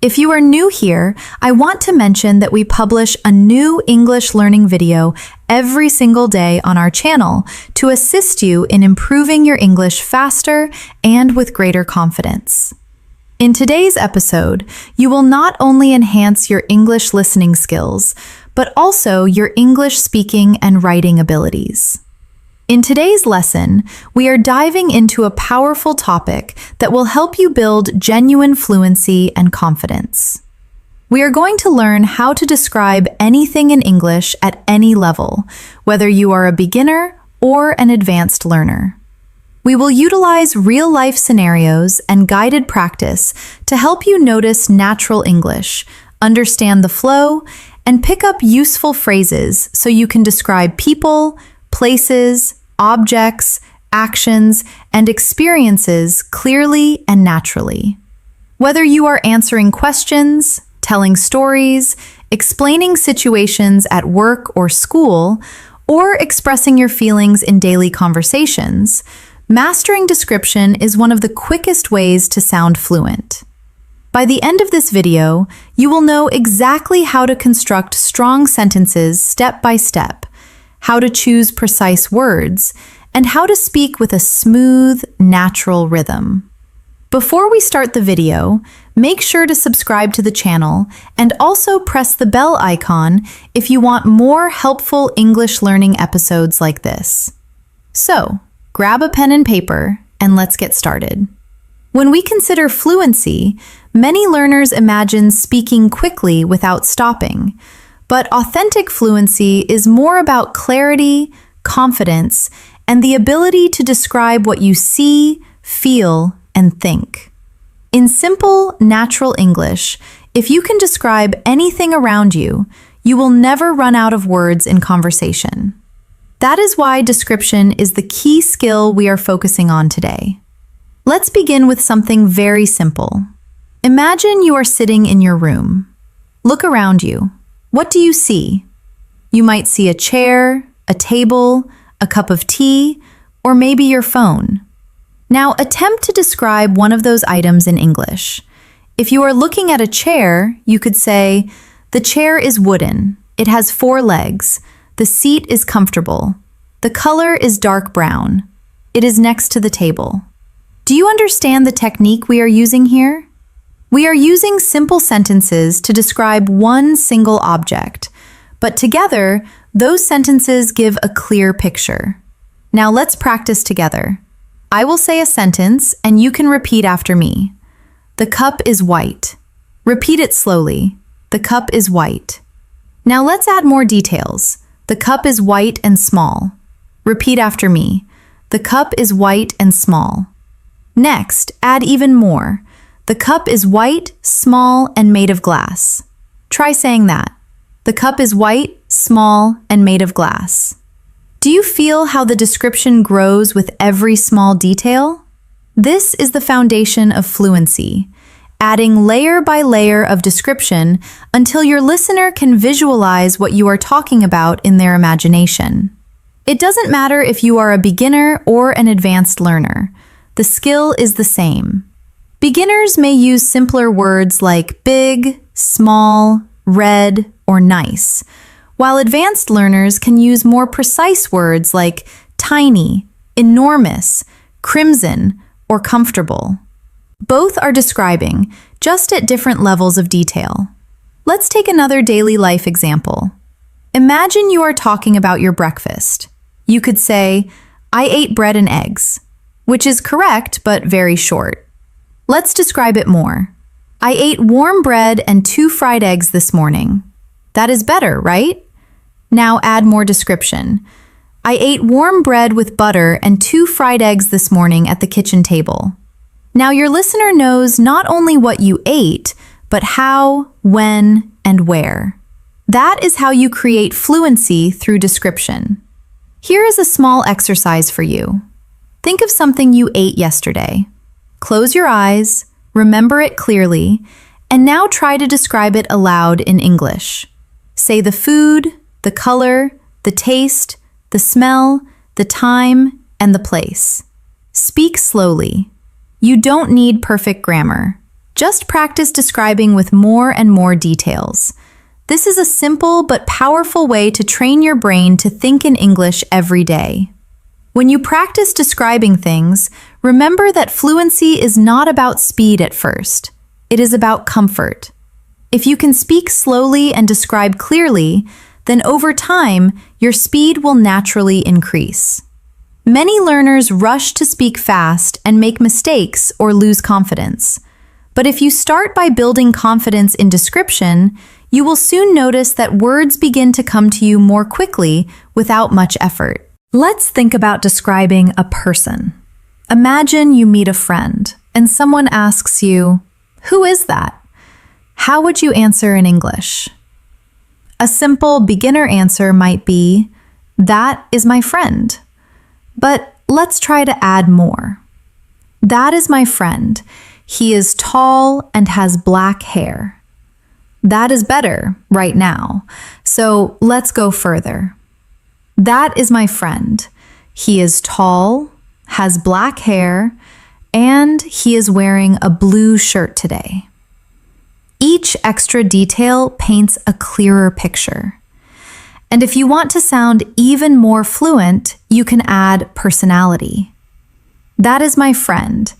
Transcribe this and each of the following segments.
If you are new here, I want to mention that we publish a new English learning video every single day on our channel to assist you in improving your English faster and with greater confidence. In today's episode, you will not only enhance your English listening skills, but also your English speaking and writing abilities. In today's lesson, we are diving into a powerful topic that will help you build genuine fluency and confidence. We are going to learn how to describe anything in English at any level, whether you are a beginner or an advanced learner. We will utilize real-life scenarios and guided practice to help you notice natural English, understand the flow, and pick up useful phrases so you can describe people, places, objects, actions, and experiences clearly and naturally. Whether you are answering questions, telling stories, explaining situations at work or school, or expressing your feelings in daily conversations, mastering description is one of the quickest ways to sound fluent. By the end of this video, you will know exactly how to construct strong sentences step by step, how to choose precise words, and how to speak with a smooth, natural rhythm. Before we start the video, make sure to subscribe to the channel and also press the bell icon if you want more helpful English learning episodes like this. So, grab a pen and paper and let's get started. When we consider fluency, many learners imagine speaking quickly without stopping. But authentic fluency is more about clarity, confidence, and the ability to describe what you see, feel, and think. In simple, natural English, if you can describe anything around you, you will never run out of words in conversation. That is why description is the key skill we are focusing on today. Let's begin with something very simple. Imagine you are sitting in your room. Look around you. What do you see? You might see a chair, a table, a cup of tea, or maybe your phone. Now attempt to describe one of those items in English. If you are looking at a chair, you could say, "The chair is wooden. It has 4 legs. The seat is comfortable. The color is dark brown. It is next to the table." Do you understand the technique we are using here? We are using simple sentences to describe one single object, but together, those sentences give a clear picture. Now let's practice together. I will say a sentence and you can repeat after me. The cup is white. Repeat it slowly. The cup is white. Now let's add more details. The cup is white and small. Repeat after me. The cup is white and small. Next, add even more. The cup is white, small, and made of glass. Try saying that. The cup is white, small, and made of glass. Do you feel how the description grows with every small detail? This is the foundation of fluency, adding layer by layer of description until your listener can visualize what you are talking about in their imagination. It doesn't matter if you are a beginner or an advanced learner. The skill is the same. Beginners may use simpler words like big, small, red, or nice, while advanced learners can use more precise words like tiny, enormous, crimson, or comfortable. Both are describing, just at different levels of detail. Let's take another daily life example. Imagine you are talking about your breakfast. You could say, "I ate bread and eggs," which is correct but very short. Let's describe it more. "I ate warm bread and 2 fried eggs this morning." That is better, right? Now add more description. "I ate warm bread with butter and 2 fried eggs this morning at the kitchen table." Now your listener knows not only what you ate, but how, when, and where. That is how you create fluency through description. Here is a small exercise for you. Think of something you ate yesterday. Close your eyes, remember it clearly, and now try to describe it aloud in English. Say the food, the color, the taste, the smell, the time, and the place. Speak slowly. You don't need perfect grammar. Just practice describing with more and more details. This is a simple but powerful way to train your brain to think in English every day. When you practice describing things, remember that fluency is not about speed at first. It is about comfort. If you can speak slowly and describe clearly, then over time, your speed will naturally increase. Many learners rush to speak fast and make mistakes or lose confidence. But if you start by building confidence in description, you will soon notice that words begin to come to you more quickly without much effort. Let's think about describing a person. Imagine you meet a friend and someone asks you, "Who is that?" How would you answer in English? A simple beginner answer might be, "That is my friend." But let's try to add more. That is my friend. He is tall and has black hair. That is better right now. So let's go further. That is my friend. He is tall, has black hair, and he is wearing a blue shirt today. Each extra detail paints a clearer picture. And if you want to sound even more fluent, you can add personality. That is my friend.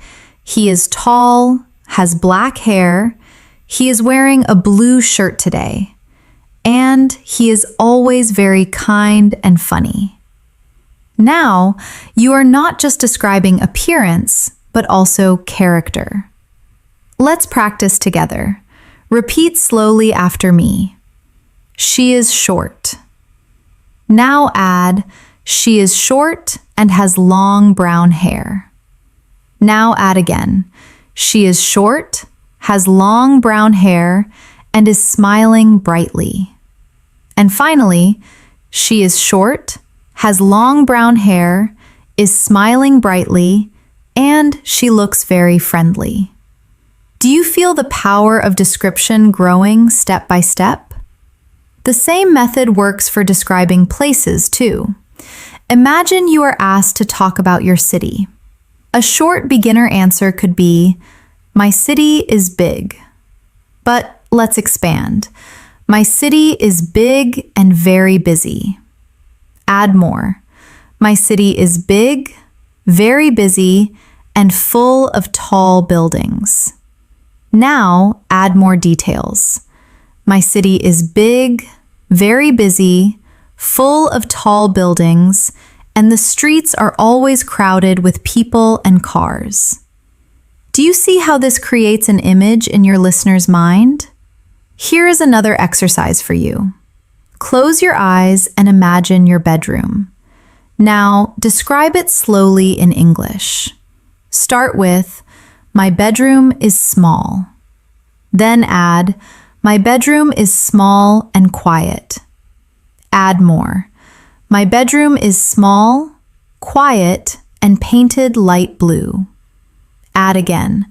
He is tall, has black hair, he is wearing a blue shirt today, and he is always very kind and funny. Now, you are not just describing appearance, but also character. Let's practice together. Repeat slowly after me. She is short. Now add, she is short and has long brown hair. Now add again, she is short, has long brown hair, and is smiling brightly. And finally, she is short, has long brown hair, is smiling brightly, and she looks very friendly. Do you feel the power of description growing step by step? The same method works for describing places, too. Imagine you are asked to talk about your city. A short beginner answer could be, "My city is big." But let's expand. My city is big and very busy. Add more. My city is big, very busy, and full of tall buildings. Now add more details. My city is big, very busy, full of tall buildings, and the streets are always crowded with people and cars. Do you see how this creates an image in your listener's mind? Here is another exercise for you. Close your eyes and imagine your bedroom. Now, describe it slowly in English. Start with, "My bedroom is small." Then add, "My bedroom is small and quiet." Add more. "My bedroom is small, quiet, and painted light blue." Add again.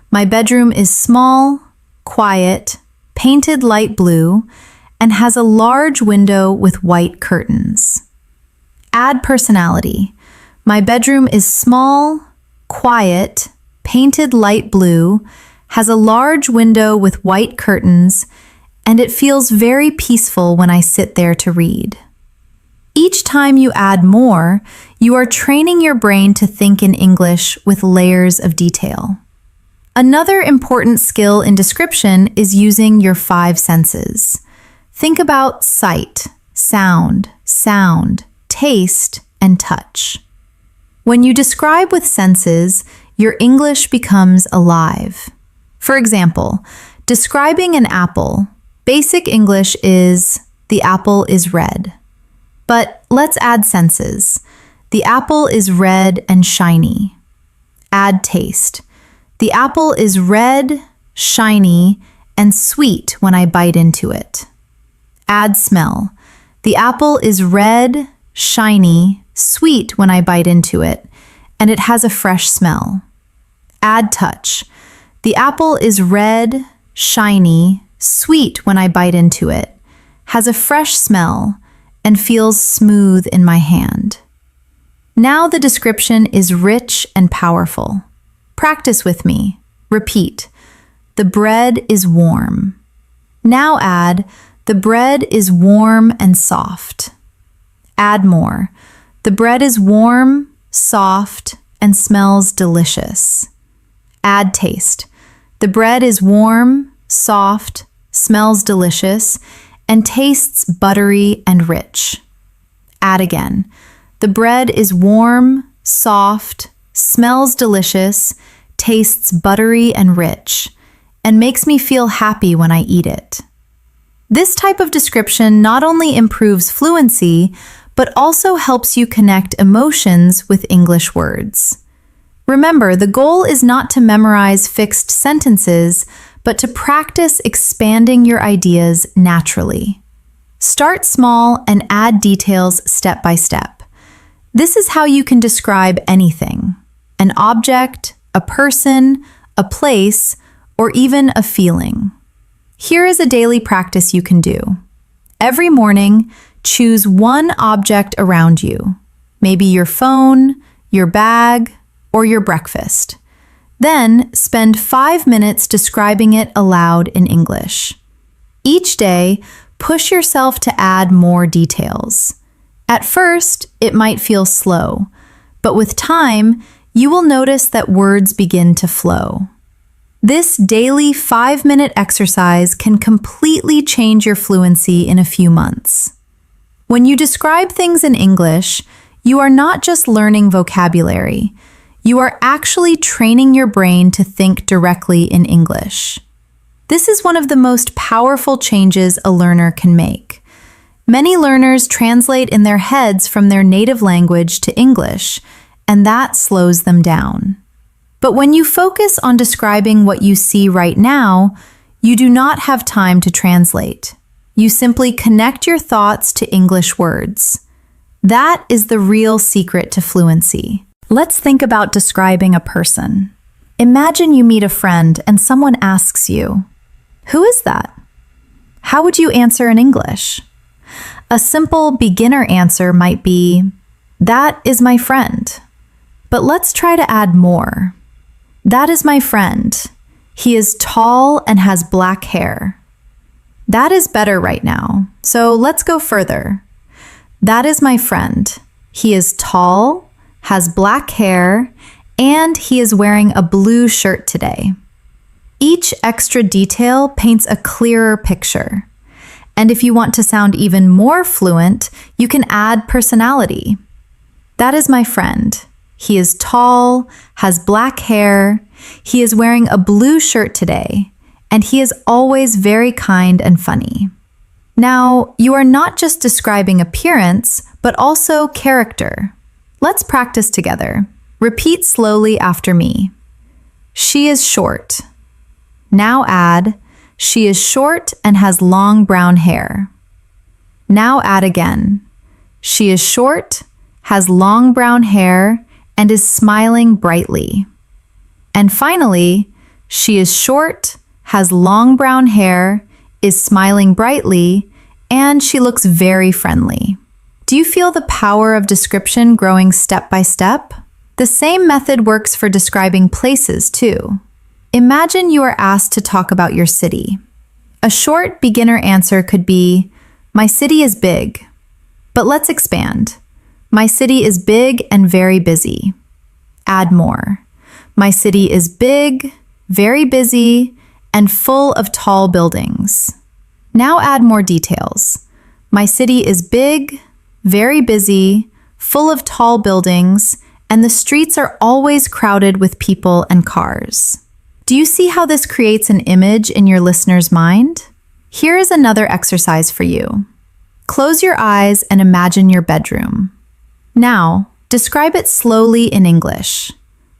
"My bedroom is small, quiet, painted light blue, and has a large window with white curtains." Add personality. "My bedroom is small, quiet, painted light blue, has a large window with white curtains, and it feels very peaceful when I sit there to read." Each time you add more, you are training your brain to think in English with layers of detail. Another important skill in description is using your 5 senses. Think about sight, sound, taste, and touch. When you describe with senses, your English becomes alive. For example, describing an apple, basic English is, "The apple is red." But let's add senses. The apple is red and shiny. Add taste. The apple is red, shiny, and sweet when I bite into it. Add smell. The apple is red, shiny, sweet when I bite into it, and it has a fresh smell. Add touch. The apple is red, shiny, sweet when I bite into it, has a fresh smell, and feels smooth in my hand. Now the description is rich and powerful. Practice with me. Repeat. the bread is warm. Now add, the bread is warm and soft. Add more. The bread is warm, soft, and smells delicious. Add taste. The bread is warm, soft, smells delicious, and tastes buttery and rich. Add again. The bread is warm, soft, smells delicious, tastes buttery and rich, and makes me feel happy when I eat it. This type of description not only improves fluency, but also helps you connect emotions with English words. Remember, the goal is not to memorize fixed sentences, but to practice expanding your ideas naturally. Start small and add details step by step. This is how you can describe anything: an object, a person, a place, or even a feeling. Here is a daily practice you can do. Every morning, choose one object around you, maybe your phone, your bag, or your breakfast. Then spend 5 minutes describing it aloud in English. Each day, push yourself to add more details. At first, it might feel slow, but with time, you will notice that words begin to flow. This daily 5-minute exercise can completely change your fluency in a few months. When you describe things in English, you are not just learning vocabulary. You are actually training your brain to think directly in English. This is one of the most powerful changes a learner can make. Many learners translate in their heads from their native language to English, and that slows them down. But when you focus on describing what you see right now, you do not have time to translate. You simply connect your thoughts to English words. That is the real secret to fluency. Let's think about describing a person. Imagine you meet a friend and someone asks you, "Who is that?" How would you answer in English? A simple beginner answer might be, "That is my friend." But let's try to add more. That is my friend. He is tall and has black hair. That is better right now, so let's go further. That is my friend. He is tall, has black hair, and he is wearing a blue shirt today. Each extra detail paints a clearer picture. And if you want to sound even more fluent, you can add personality. That is my friend. He is tall, has black hair, he is wearing a blue shirt today, and he is always very kind and funny. Now, you are not just describing appearance, but also character. Let's practice together. Repeat slowly after me. She is short. Now add, she is short and has long brown hair. Now add again. She is short, has long brown hair, and is smiling brightly. And finally, she is short, has long brown hair, is smiling brightly, and she looks very friendly. Do you feel the power of description growing step by step? The same method works for describing places too. Imagine you are asked to talk about your city. A short beginner answer could be, "My city is big." But let's expand. My city is big and very busy. Add more. My city is big, very busy, and full of tall buildings. Now add more details. My city is big, very busy, full of tall buildings, and the streets are always crowded with people and cars. Do you see how this creates an image in your listener's mind? Here is another exercise for you. Close your eyes and imagine your bedroom. Now, describe it slowly in English.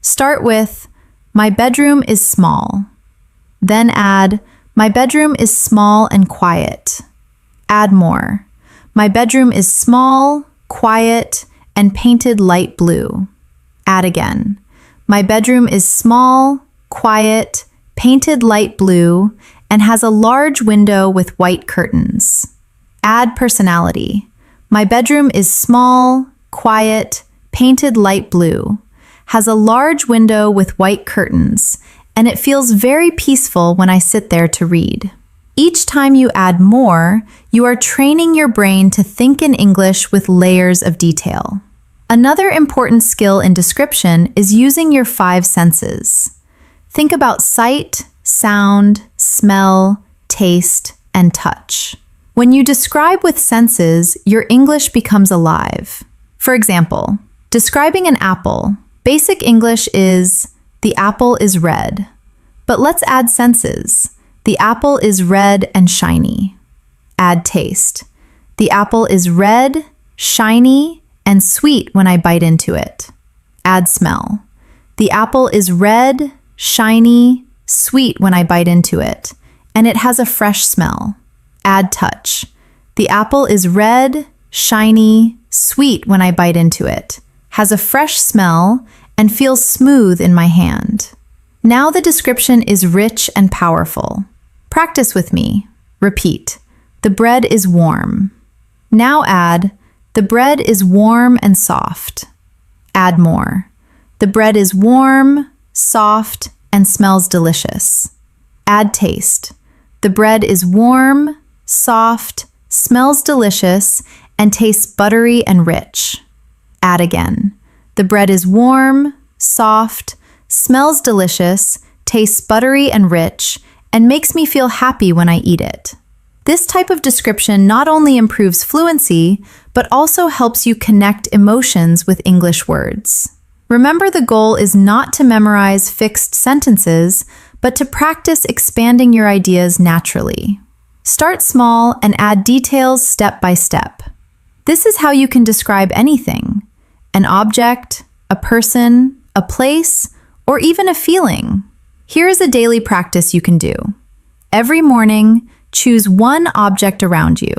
Start with, "My bedroom is small." Then add, "My bedroom is small and quiet." Add more. "My bedroom is small, quiet, and painted light blue." Add again. "My bedroom is small, quiet, painted light blue, and has a large window with white curtains." Add personality. "My bedroom is small, quiet, painted light blue, has a large window with white curtains, and it feels very peaceful when I sit there to read. Each time you add more, you are training your brain to think in English with layers of detail. Another important skill in description is using your 5 senses. Think about sight, sound, smell, taste, and touch. When you describe with senses, your English becomes alive. For example, describing an apple, basic English is, the apple is red. But let's add senses. The apple is red and shiny. Add taste. The apple is red, shiny, and sweet when I bite into it. Add smell. The apple is red, shiny, sweet when I bite into it, and it has a fresh smell. Add touch. The apple is red, shiny, sweet when I bite into it, has a fresh smell, and feels smooth in my hand. Now the description is rich and powerful. Practice with me. Repeat. The bread is warm. Now add, the bread is warm and soft. Add more. The bread is warm, soft, and smells delicious. Add taste. The bread is warm, soft, smells delicious, and tastes buttery and rich. Add again. The bread is warm, soft, smells delicious, tastes buttery and rich, and makes me feel happy when I eat it. This type of description not only improves fluency, but also helps you connect emotions with English words. Remember, the goal is not to memorize fixed sentences, but to practice expanding your ideas naturally. Start small and add details step by step. This is how you can describe anything: an object, a person, a place, or even a feeling. Here is a daily practice you can do. Every morning, choose one object around you,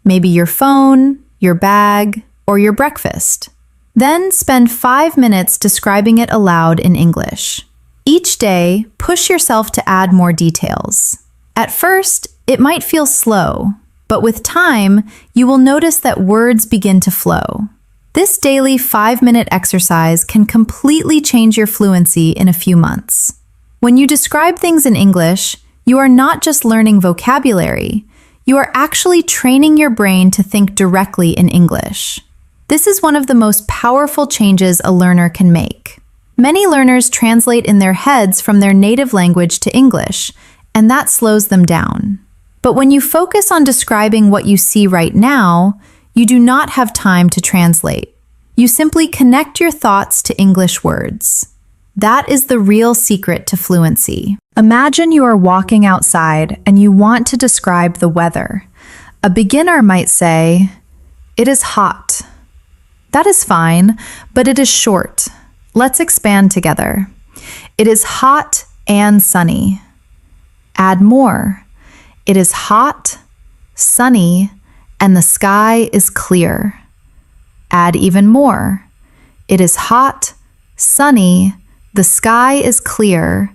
maybe your phone, your bag, or your breakfast. Then spend 5 minutes describing it aloud in English. Each day, push yourself to add more details. At first, it might feel slow, but with time, you will notice that words begin to flow. This daily 5-minute exercise can completely change your fluency in a few months. When you describe things in English, you are not just learning vocabulary, you are actually training your brain to think directly in English. This is one of the most powerful changes a learner can make. Many learners translate in their heads from their native language to English, and that slows them down. But when you focus on describing what you see right now, you do not have time to translate. You simply connect your thoughts to English words. That is the real secret to fluency. Imagine you are walking outside and you want to describe the weather. A beginner might say, "It is hot." That is fine, but it is short. Let's expand together. It is hot and sunny. Add more. It is hot, sunny, and the sky is clear. Add even more. It is hot, sunny, the sky is clear,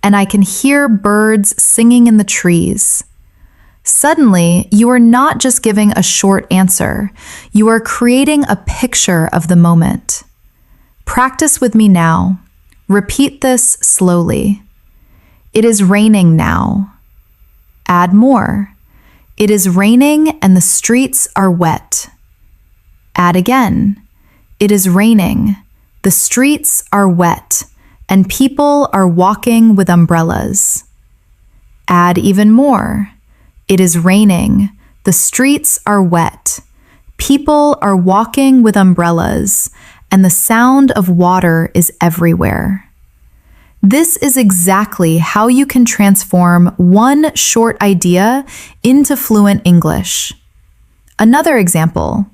and I can hear birds singing in the trees. Suddenly, you are not just giving a short answer. You are creating a picture of the moment. Practice with me now. Repeat this slowly. It is raining now. Add more. It is raining and the streets are wet. Add again. It is raining. The streets are wet, and people are walking with umbrellas. Add even more. It is raining. The streets are wet. People are walking with umbrellas, and the sound of water is everywhere. This is exactly how you can transform one short idea into fluent English. Another example,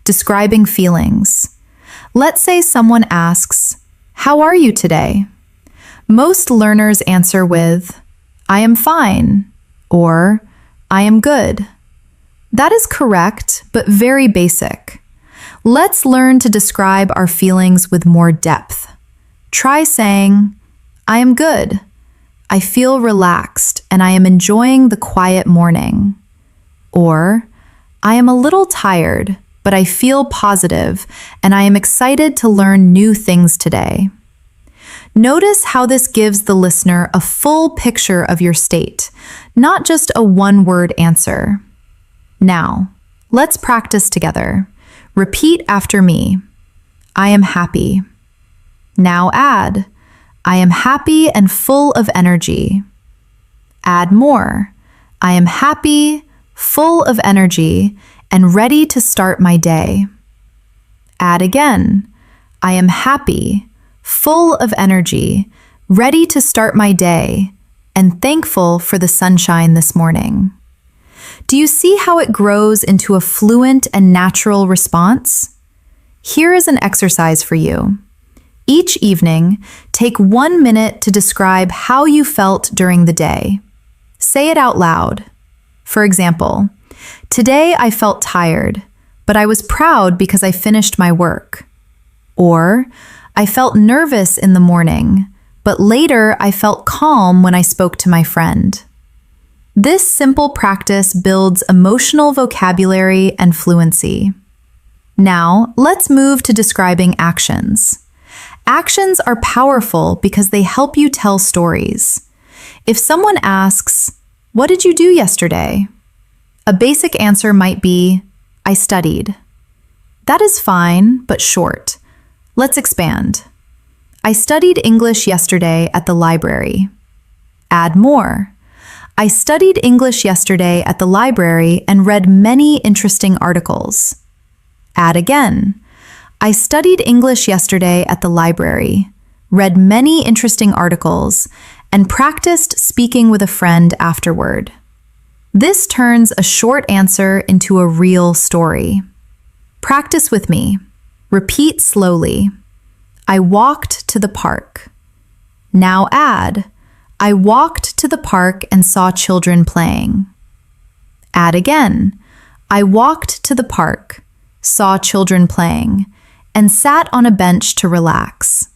describing feelings. Let's say someone asks, "How are you today?" Most learners answer with, "I am fine," or "I am good." That is correct, but very basic. Let's learn to describe our feelings with more depth. Try saying, "I am good. I feel relaxed and I am enjoying the quiet morning." Or, "I am a little tired, but I feel positive and I am excited to learn new things today." Notice how this gives the listener a full picture of your state, not just a one-word answer. Now, let's practice together. Repeat after me. I am happy. Now add, I am happy and full of energy. Add more. I am happy, full of energy, and ready to start my day. Add again. I am happy, full of energy, ready to start my day, and thankful for the sunshine this morning. Do you see how it grows into a fluent and natural response? Here is an exercise for you. Each evening, take 1 minute to describe how you felt during the day. Say it out loud. For example, today I felt tired, but I was proud because I finished my work. Or, I felt nervous in the morning, but later I felt calm when I spoke to my friend. This simple practice builds emotional vocabulary and fluency. Now, let's move to describing actions. Actions are powerful because they help you tell stories. If someone asks, "What did you do yesterday?" a basic answer might be, "I studied." That is fine, but short. Let's expand. I studied English yesterday at the library. Add more. I studied English yesterday at the library and read many interesting articles. Add again. I studied English yesterday at the library, read many interesting articles, and practiced speaking with a friend afterward. This turns a short answer into a real story. Practice with me. Repeat slowly. I walked to the park. Now add, I walked to the park and saw children playing. Add again. I walked to the park, saw children playing, and sat on a bench to relax.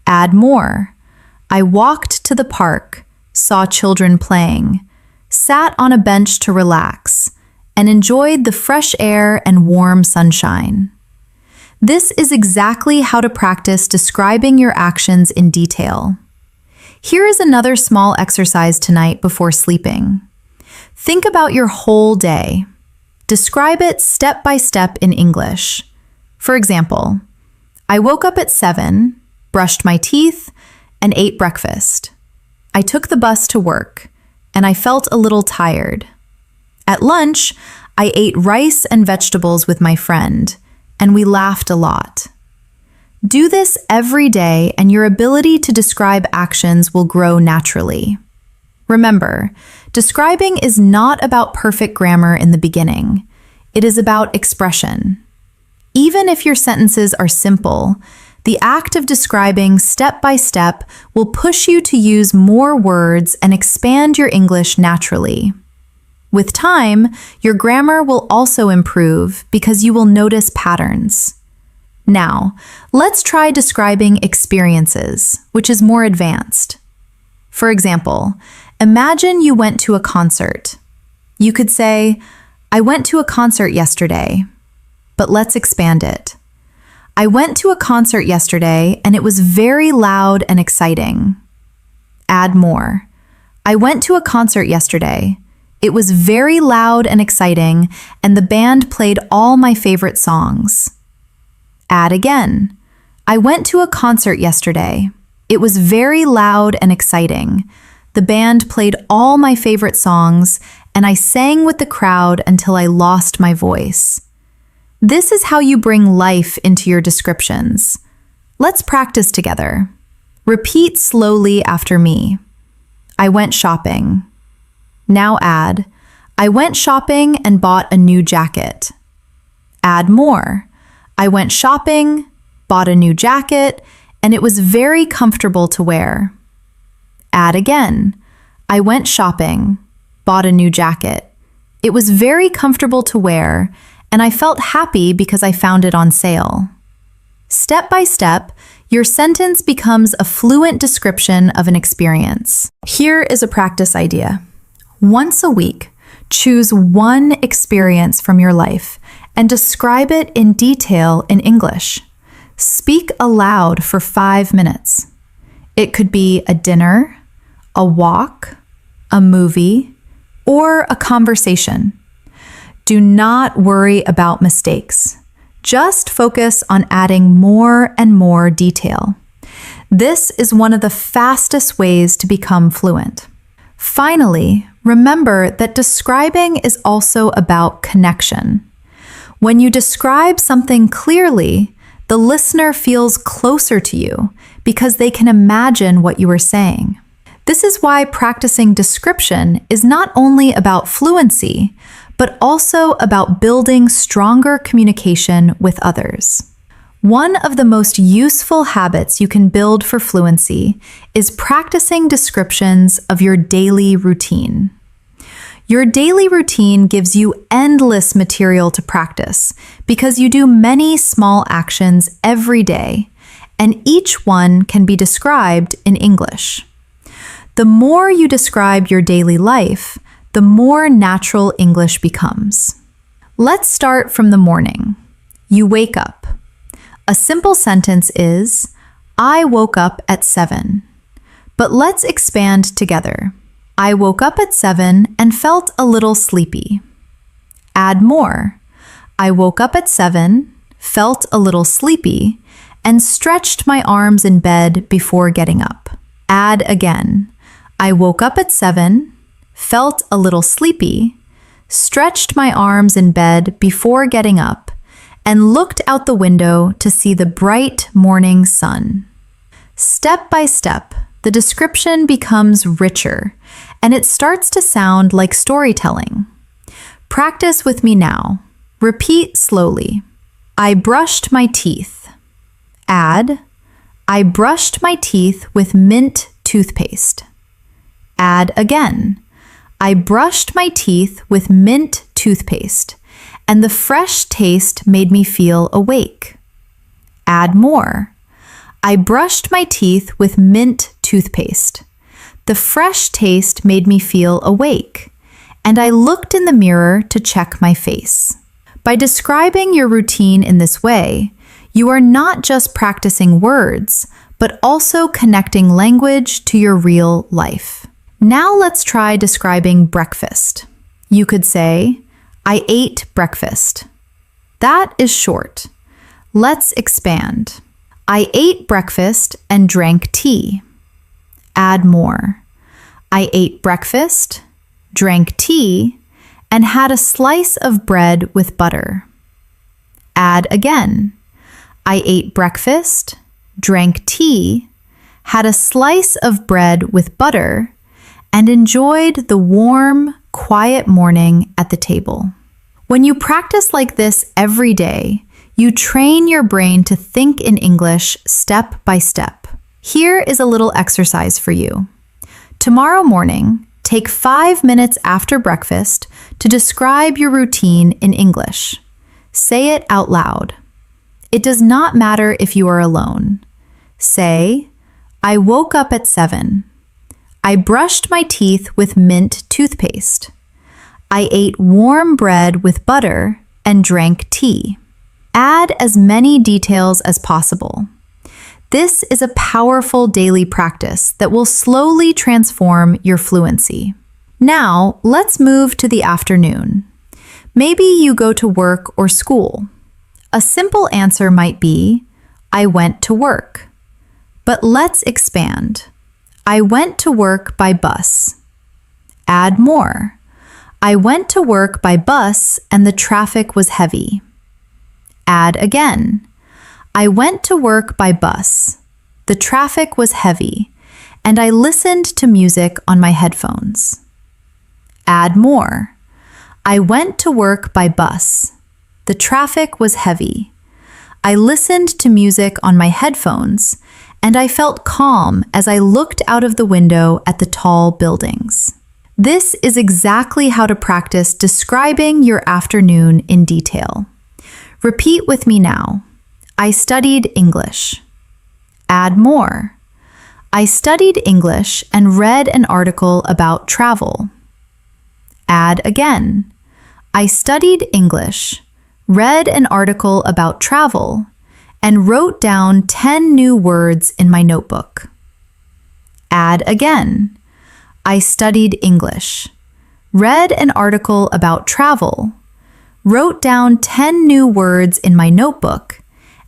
Add more. I walked to the park, saw children playing, sat on a bench to relax, and enjoyed the fresh air and warm sunshine. This is exactly how to practice describing your actions in detail. Here is another small exercise tonight before sleeping. Think about your whole day. Describe it step by step in English. For example, I woke up at 7, brushed my teeth, and ate breakfast. I took the bus to work, and I felt a little tired. At lunch, I ate rice and vegetables with my friend, and we laughed a lot. Do this every day, and your ability to describe actions will grow naturally. Remember, describing is not about perfect grammar in the beginning. It is about expression. Even if your sentences are simple, the act of describing step by step will push you to use more words and expand your English naturally. With time, your grammar will also improve because you will notice patterns. Now, let's try describing experiences, which is more advanced. For example, imagine you went to a concert. You could say, I went to a concert yesterday. But let's expand it. I went to a concert yesterday and it was very loud and exciting. Add more. I went to a concert yesterday. It was very loud and exciting, and the band played all my favorite songs. Add again. I went to a concert yesterday. It was very loud and exciting. The band played all my favorite songs, and I sang with the crowd until I lost my voice. This is how you bring life into your descriptions. Let's practice together. Repeat slowly after me. I went shopping. Now add, I went shopping and bought a new jacket. Add more. I went shopping, bought a new jacket, and it was very comfortable to wear. Add again. I went shopping, bought a new jacket. It was very comfortable to wear, and I felt happy because I found it on sale. Step by step, your sentence becomes a fluent description of an experience. Here is a practice idea. Once a week, choose one experience from your life and describe it in detail in English. Speak aloud for 5 minutes. It could be a dinner, a walk, a movie, or a conversation. Do not worry about mistakes. Just focus on adding more and more detail. This is one of the fastest ways to become fluent. Finally, remember that describing is also about connection. When you describe something clearly, the listener feels closer to you because they can imagine what you are saying. This is why practicing description is not only about fluency, but also about building stronger communication with others. One of the most useful habits you can build for fluency is practicing descriptions of your daily routine. Your daily routine gives you endless material to practice because you do many small actions every day, and each one can be described in English. The more you describe your daily life, the more natural English becomes. Let's start from the morning. You wake up. A simple sentence is, I woke up at 7. But let's expand together. I woke up at 7 and felt a little sleepy. Add more. I woke up at 7, felt a little sleepy, and stretched my arms in bed before getting up. Add again. I woke up at 7, felt a little sleepy, stretched my arms in bed before getting up, and looked out the window to see the bright morning sun. Step by step, the description becomes richer, and it starts to sound like storytelling. Practice with me now. Repeat slowly. I brushed my teeth. Add, I brushed my teeth with mint toothpaste. Add again. I brushed my teeth with mint toothpaste, and the fresh taste made me feel awake. Add more. I brushed my teeth with mint toothpaste. The fresh taste made me feel awake, and I looked in the mirror to check my face. By describing your routine in this way, you are not just practicing words, but also connecting language to your real life. Now let's try describing breakfast. You could say, I ate breakfast. That is short. Let's expand. I ate breakfast and drank tea. Add more. I ate breakfast, drank tea, and had a slice of bread with butter. Add again. I ate breakfast, drank tea, had a slice of bread with butter, and enjoyed the warm, quiet morning at the table. When you practice like this every day, you train your brain to think in English step by step. Here is a little exercise for you. Tomorrow morning, take 5 minutes after breakfast to describe your routine in English. Say it out loud. It does not matter if you are alone. Say, I woke up at 7. I brushed my teeth with mint toothpaste. I ate warm bread with butter and drank tea. Add as many details as possible. This is a powerful daily practice that will slowly transform your fluency. Now, let's move to the afternoon. Maybe you go to work or school. A simple answer might be, I went to work. But let's expand. I went to work by bus. Add more. I went to work by bus and the traffic was heavy. Add again. I went to work by bus. The traffic was heavy, and I listened to music on my headphones. Add more. I went to work by bus. The traffic was heavy. I listened to music on my headphones, and I felt calm as I looked out of the window at the tall buildings. This is exactly how to practice describing your afternoon in detail. Repeat with me now. I studied English. Add more. I studied English and read an article about travel. Add again. I studied English, read an article about travel, and wrote down 10 new words in my notebook. Add again. I studied English. Read an article about travel. Wrote down 10 new words in my notebook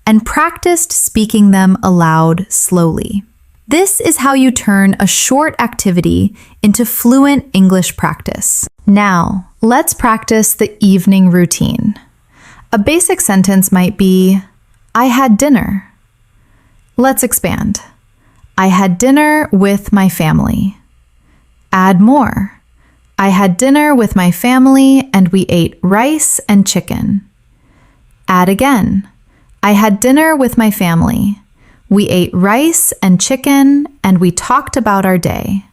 and practiced speaking them aloud slowly. This is how you turn a short activity into fluent English practice. Now, let's practice the evening routine. A basic sentence might be, I had dinner. Let's expand. I had dinner with my family. Add more. I had dinner with my family and we ate rice and chicken. Add again. I had dinner with my family. We ate rice and chicken and we talked about our day.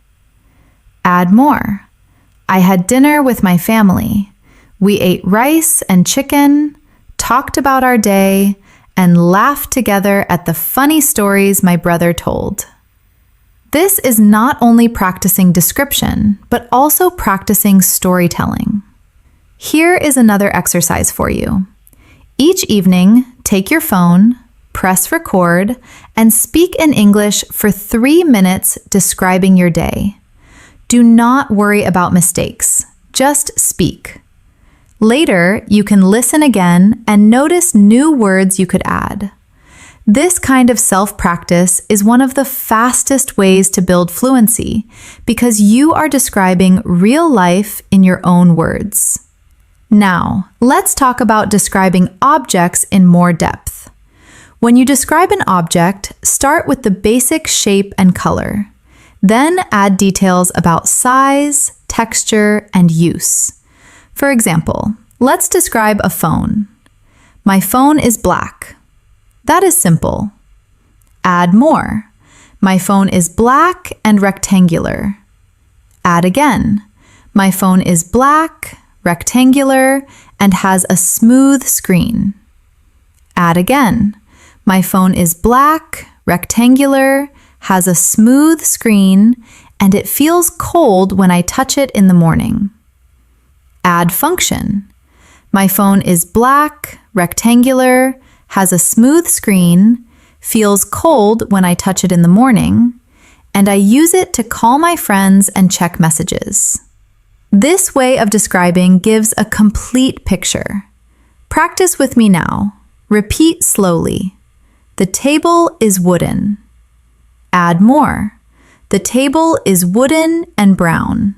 Add more. I had dinner with my family. We ate rice and chicken, talked about our day, and laughed together at the funny stories my brother told. This is not only practicing description, but also practicing storytelling. Here is another exercise for you. Each evening, take your phone, press record, and speak in English for 3 minutes describing your day. Do not worry about mistakes. Just speak. Later, you can listen again and notice new words you could add. This kind of self-practice is one of the fastest ways to build fluency because you are describing real life in your own words. Now, let's talk about describing objects in more depth. When you describe an object, start with the basic shape and color. Then add details about size, texture, and use. For example, let's describe a phone. My phone is black. That is simple. Add more. My phone is black and rectangular. Add again. My phone is black, rectangular, and has a smooth screen. Add again. My phone is black, rectangular, has a smooth screen, and it feels cold when I touch it in the morning. Add function. My phone is black, rectangular, has a smooth screen, feels cold when I touch it in the morning, and I use it to call my friends and check messages. This way of describing gives a complete picture. Practice with me now. Repeat slowly. The table is wooden. Add more. The table is wooden and brown.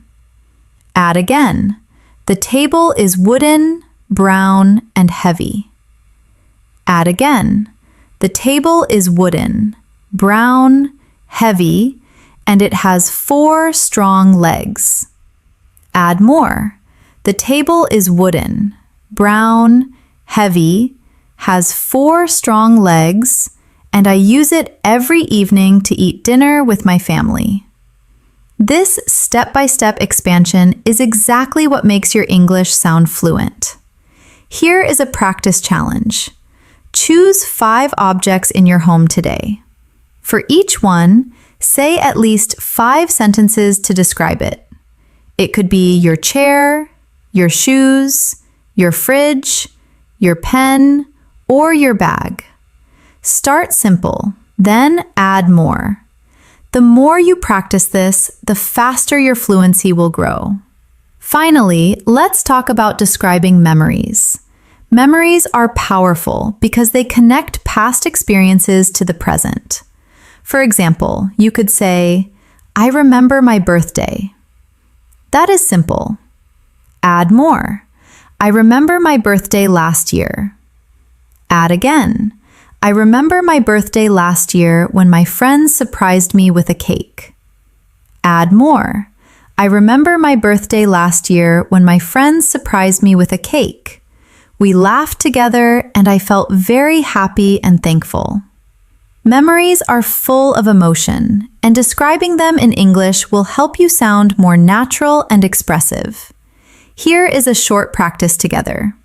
Add again. The table is wooden, brown, and heavy. Add again. The table is wooden, brown, heavy, and it has 4 strong legs. Add more. The table is wooden, brown, heavy, has 4 strong legs, and I use it every evening to eat dinner with my family. This step-by-step expansion is exactly what makes your English sound fluent. Here is a practice challenge. Choose 5 objects in your home today. For each one, say at least 5 sentences to describe it. It could be your chair, your shoes, your fridge, your pen, or your bag. Start simple, then add more. The more you practice this, the faster your fluency will grow. Finally, let's talk about describing memories. Memories are powerful because they connect past experiences to the present. For example, you could say, I remember my birthday. That is simple. Add more. I remember my birthday last year. Add again. I remember my birthday last year when my friends surprised me with a cake. Add more. I remember my birthday last year when my friends surprised me with a cake. We laughed together and I felt very happy and thankful. Memories are full of emotion, and describing them in English will help you sound more natural and expressive. Here is a short practice together.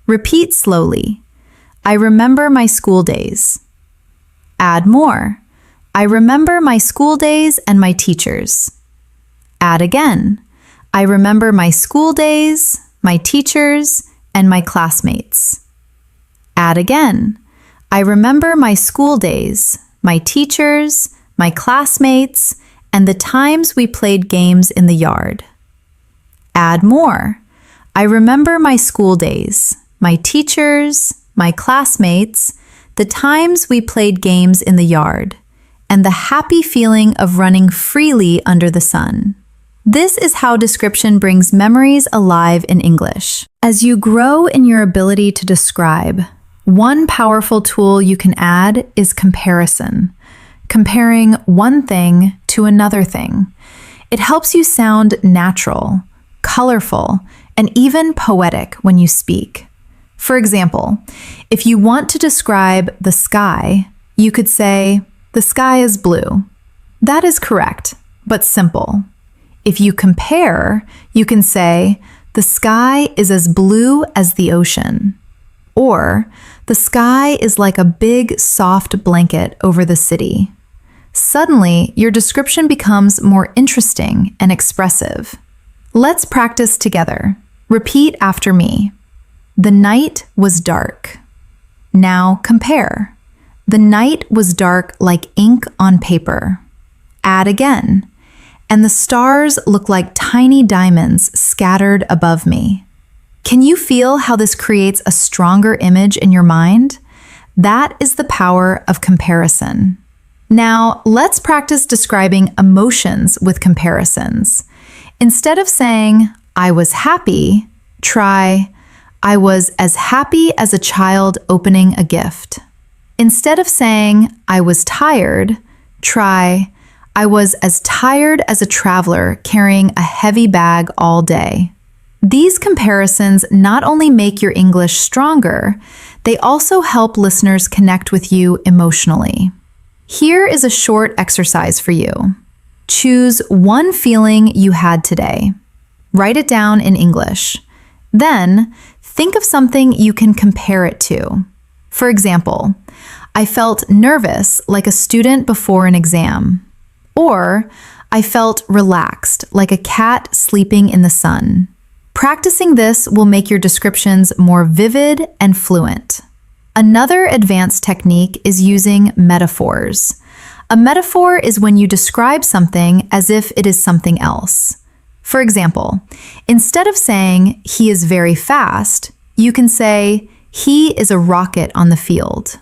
Repeat slowly. I remember my school days. Add more. I remember my school days and my teachers. Add again. I remember my school days, my teachers, and my classmates. Add again. I remember my school days, my teachers, my classmates, and the times we played games in the yard. Add more. I remember my school days, my teachers, my classmates, the times we played games in the yard, and the happy feeling of running freely under the sun. This is how description brings memories alive in English. As you grow in your ability to describe, one powerful tool you can add is comparison. Comparing one thing to another thing. It helps you sound natural, colorful, and even poetic when you speak. For example, if you want to describe the sky, you could say, "The sky is blue." That is correct, but simple. If you compare, you can say, "The sky is as blue as the ocean." Or, "The sky is like a big, soft blanket over the city." Suddenly, your description becomes more interesting and expressive. Let's practice together. Repeat after me. The night was dark. Now compare. The night was dark like ink on paper. Add again. And the stars look like tiny diamonds scattered above me. Can you feel how this creates a stronger image in your mind? That is the power of comparison. Now, let's practice describing emotions with comparisons. Instead of saying, "I was happy," try, "I was as happy as a child opening a gift." Instead of saying, "I was tired," try, "I was as tired as a traveler carrying a heavy bag all day." These comparisons not only make your English stronger, they also help listeners connect with you emotionally. Here is a short exercise for you. Choose one feeling you had today. Write it down in English. Then, think of something you can compare it to. For example, "I felt nervous like a student before an exam." Or, "I felt relaxed like a cat sleeping in the sun." Practicing this will make your descriptions more vivid and fluent. Another advanced technique is using metaphors. A metaphor is when you describe something as if it is something else. For example, instead of saying, "He is very fast," you can say, "He is a rocket on the field."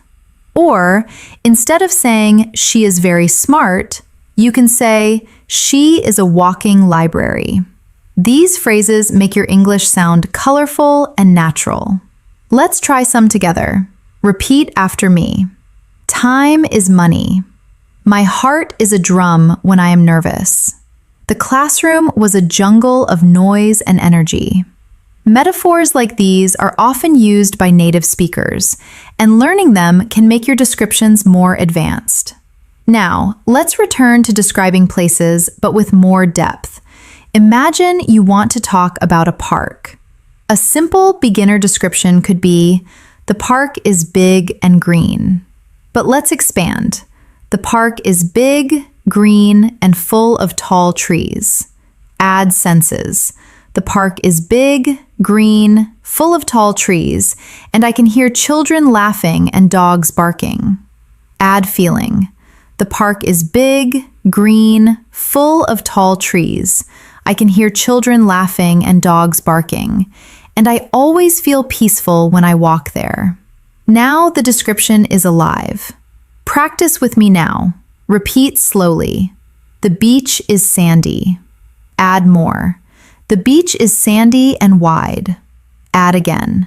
Or, instead of saying, "She is very smart," you can say, "She is a walking library." These phrases make your English sound colorful and natural. Let's try some together. Repeat after me. Time is money. My heart is a drum when I am nervous. The classroom was a jungle of noise and energy. Metaphors like these are often used by native speakers, and learning them can make your descriptions more advanced. Now, let's return to describing places, but with more depth. Imagine you want to talk about a park. A simple beginner description could be, "The park is big and green." But let's expand. The park is big, green, and full of tall trees. Add senses. The park is big, green, full of tall trees, and I can hear children laughing and dogs barking. Add feeling. The park is big, green, full of tall trees. I can hear children laughing and dogs barking, and I always feel peaceful when I walk there. Now the description is alive. Practice with me now. Repeat slowly. The beach is sandy. Add more. The beach is sandy and wide. Add again.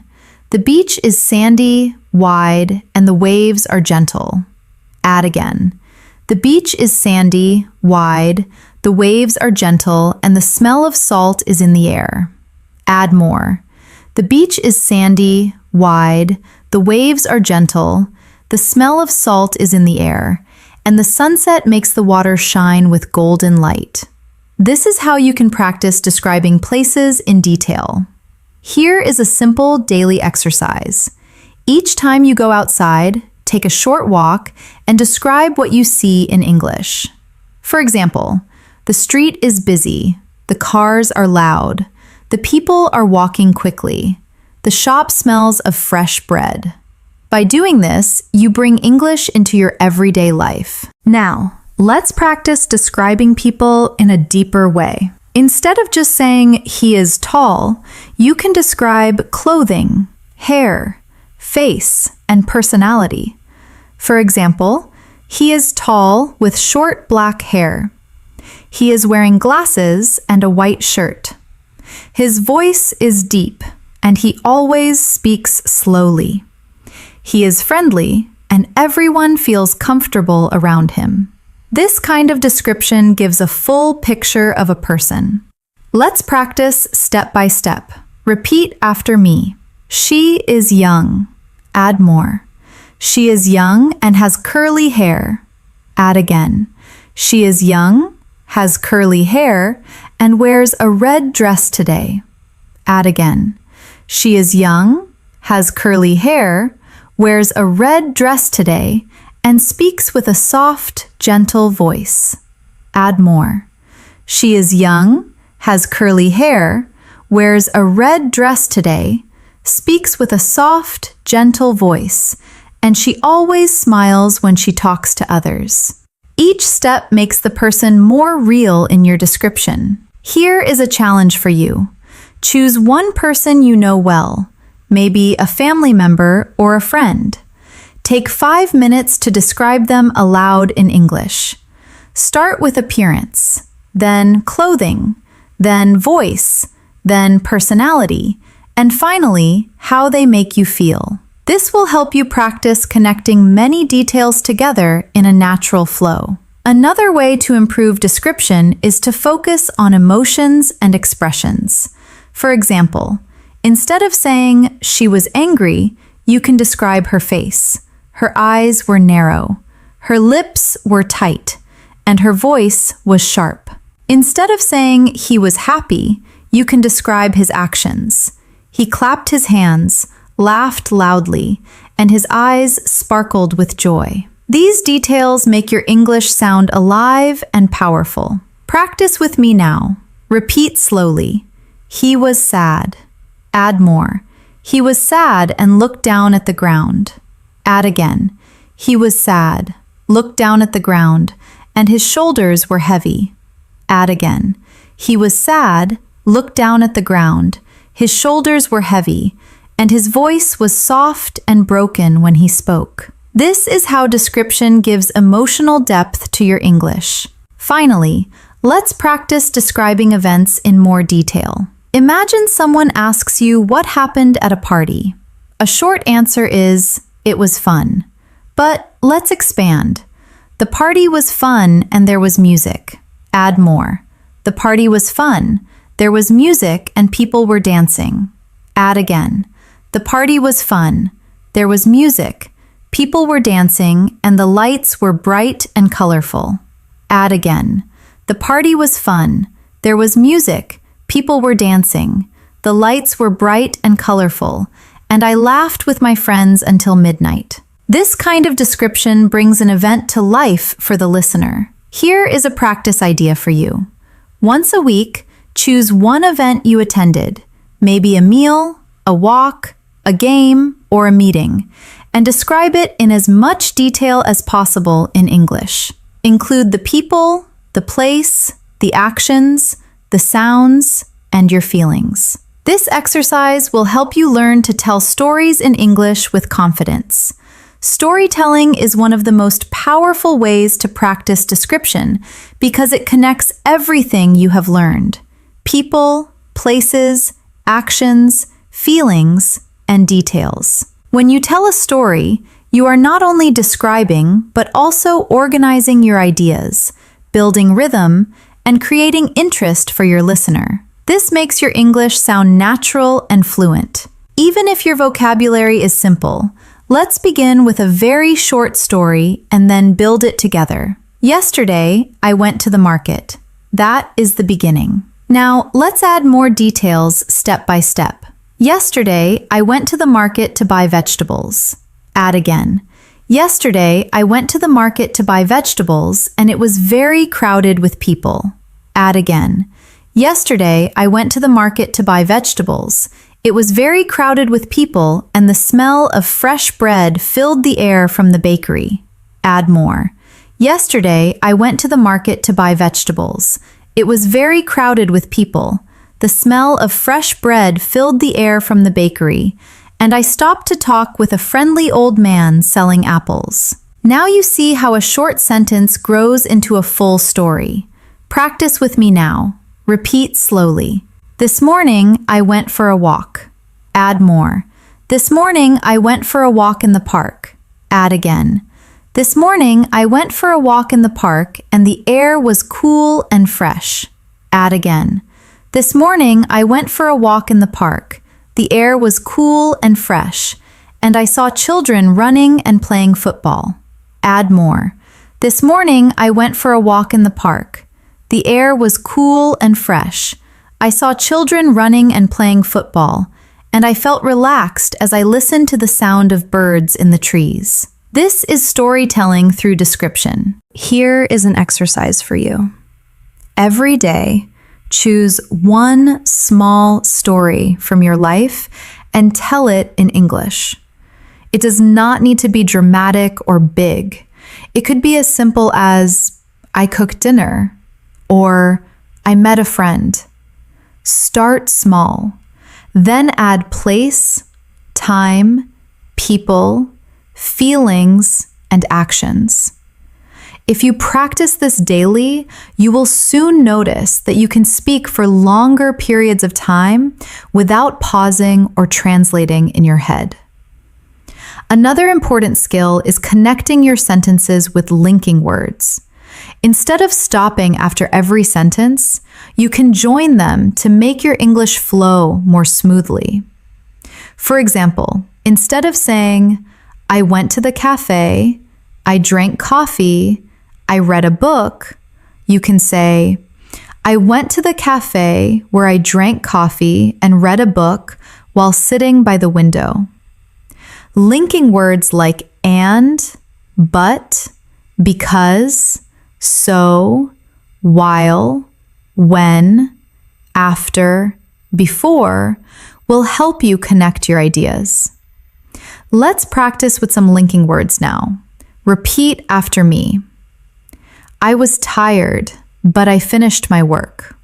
The beach is sandy, wide, and the waves are gentle. Add again. The beach is sandy, wide, the waves are gentle, and the smell of salt is in the air. Add more. The beach is sandy, wide, the waves are gentle, the smell of salt is in the air, and the sunset makes the water shine with golden light. This is how you can practice describing places in detail. Here is a simple daily exercise. Each time you go outside, take a short walk and describe what you see in English. For example, the street is busy, the cars are loud, the people are walking quickly, the shop smells of fresh bread. By doing this, you bring English into your everyday life. Now, Let's practice describing people in a deeper way. Instead of just saying he is tall, you can describe clothing, hair, face, and personality. For example, he is tall with short black hair. He is wearing glasses and a white shirt. His voice is deep, and he always speaks slowly. He is friendly, and everyone feels comfortable around him. This kind of description gives a full picture of a person. Let's practice step by step. Repeat after me. She is young. Add more. She is young and has curly hair. Add again. She is young, has curly hair, and wears a red dress today. Add again. She is young, has curly hair, wears a red dress today, and speaks with a soft, gentle voice. Add more. She is young, has curly hair, wears a red dress today, speaks with a soft, gentle voice, and she always smiles when she talks to others. Each step makes the person more real in your description. Here is a challenge for you. Choose one person you know well, maybe a family member or a friend. Take 5 minutes to describe them aloud in English. Start with appearance, then clothing, then voice, then personality, and finally, how they make you feel. This will help you practice connecting many details together in a natural flow. Another way to improve description is to focus on emotions and expressions. For example, instead of saying she was angry, you can describe her face. Her eyes were narrow, her lips were tight, and her voice was sharp. Instead of saying he was happy, you can describe his actions. He clapped his hands, laughed loudly, and his eyes sparkled with joy. These details make your English sound alive and powerful. Practice with me now. Repeat slowly. He was sad. Add more. He was sad and looked down at the ground. Add again. He was sad, looked down at the ground, and his shoulders were heavy. Add again. He was sad, looked down at the ground, his shoulders were heavy, and his voice was soft and broken when he spoke. This is how description gives emotional depth to your English. Finally, let's practice describing events in more detail. Imagine someone asks you what happened at a party. A short answer is, it was fun. But let's expand. The party was fun and there was music. Add more. The party was fun. There was music and people were dancing. Add again. The party was fun. There was music. People were dancing and the lights were bright and colorful. Add again. The party was fun. There was music. People were dancing. The lights were bright and colorful, and I laughed with my friends until midnight. This kind of description brings an event to life for the listener. Here is a practice idea for you. Once a week, choose one event you attended, maybe a meal, a walk, a game, or a meeting, and describe it in as much detail as possible in English. Include the people, the place, the actions, the sounds, and your feelings. This exercise will help you learn to tell stories in English with confidence. Storytelling is one of the most powerful ways to practice description because it connects everything you have learned: people, places, actions, feelings, and details. When you tell a story, you are not only describing, but also organizing your ideas, building rhythm, and creating interest for your listener. This makes your English sound natural and fluent. Even if your vocabulary is simple, let's begin with a very short story and then build it together. Yesterday, I went to the market. That is the beginning. Now, let's add more details step by step. Yesterday, I went to the market to buy vegetables. Add again. Yesterday, I went to the market to buy vegetables and it was very crowded with people. Add again. Yesterday, I went to the market to buy vegetables. It was very crowded with people and the smell of fresh bread filled the air from the bakery. Add more. Yesterday, I went to the market to buy vegetables. It was very crowded with people. The smell of fresh bread filled the air from the bakery, and I stopped to talk with a friendly old man selling apples. Now you see how a short sentence grows into a full story. Practice with me now. Repeat slowly. This morning, I went for a walk. Add more. This morning, I went for a walk in the park. Add again. This morning, I went for a walk in the park and the air was cool and fresh. Add again. This morning, I went for a walk in the park. The air was cool and fresh, and I saw children running and playing football. Add more. This morning, I went for a walk in the park. The air was cool and fresh. I saw children running and playing football, and I felt relaxed as I listened to the sound of birds in the trees. This is storytelling through description. Here is an exercise for you. Every day, choose one small story from your life and tell it in English. It does not need to be dramatic or big. It could be as simple as, I cooked dinner, or I met a friend. Start small, then add place, time, people, feelings, and actions. If you practice this daily, you will soon notice that you can speak for longer periods of time without pausing or translating in your head. Another important skill is connecting your sentences with linking words. Instead of stopping after every sentence, you can join them to make your English flow more smoothly. For example, instead of saying, I went to the cafe, I drank coffee, I read a book, you can say, I went to the cafe where I drank coffee and read a book while sitting by the window. Linking words like and, but, because, so, while, when, after, before will help you connect your ideas. Let's practice with some linking words now. Repeat after me. I was tired, but I finished my work.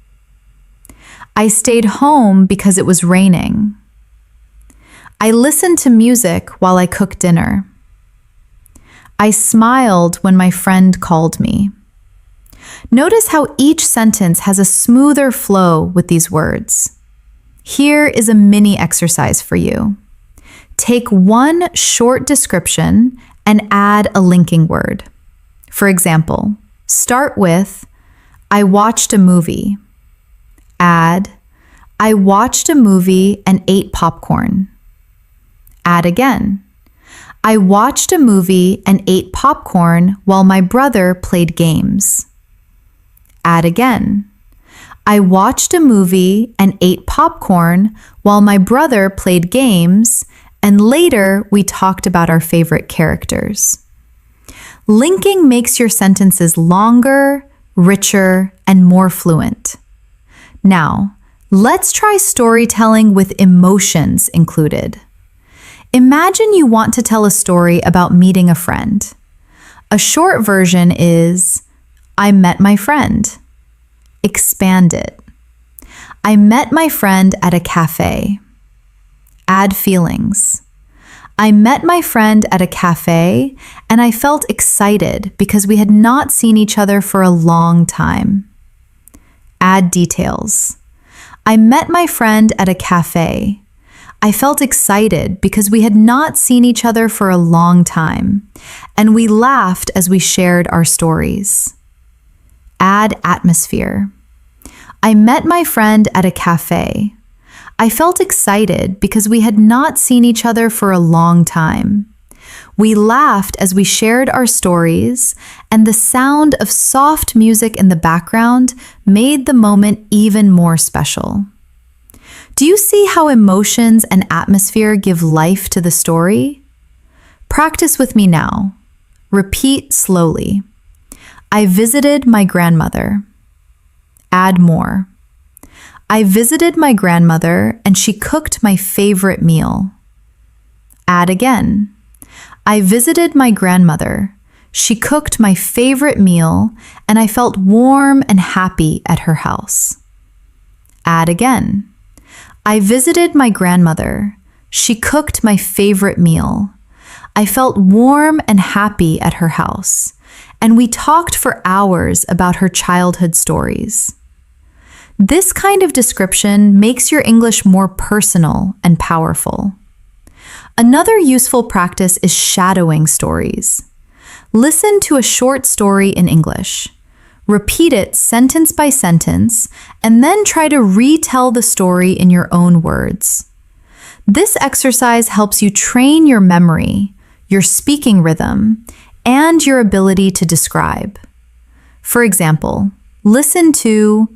I stayed home because it was raining. I listened to music while I cooked dinner. I smiled when my friend called me. Notice how each sentence has a smoother flow with these words. Here is a mini exercise for you. Take one short description and add a linking word. For example, start with, I watched a movie. Add, I watched a movie and ate popcorn. Add again, I watched a movie and ate popcorn while my brother played games. Add again, I watched a movie and ate popcorn while my brother played games, and later we talked about our favorite characters. Linking makes your sentences longer, richer, and more fluent. Now, let's try storytelling with emotions included. Imagine you want to tell a story about meeting a friend. A short version is, I met my friend. Expand it. I met my friend at a cafe. Add feelings. I met my friend at a cafe and I felt excited because we had not seen each other for a long time. Add details. I met my friend at a cafe. I felt excited because we had not seen each other for a long time, and we laughed as we shared our stories. Add atmosphere. I met my friend at a cafe. I felt excited because we had not seen each other for a long time. We laughed as we shared our stories, and the sound of soft music in the background made the moment even more special. Do you see how emotions and atmosphere give life to the story? Practice with me now. Repeat slowly. I visited my grandmother. Add more. I visited my grandmother and she cooked my favorite meal. Add again. I visited my grandmother. She cooked my favorite meal, and I felt warm and happy at her house. Add again. I visited my grandmother. She cooked my favorite meal. I felt warm and happy at her house, and we talked for hours about her childhood stories. This kind of description makes your English more personal and powerful. Another useful practice is shadowing stories. Listen to a short story in English. Repeat it sentence by sentence, and then try to retell the story in your own words. This exercise helps you train your memory, your speaking rhythm, and your ability to describe. For example, listen to,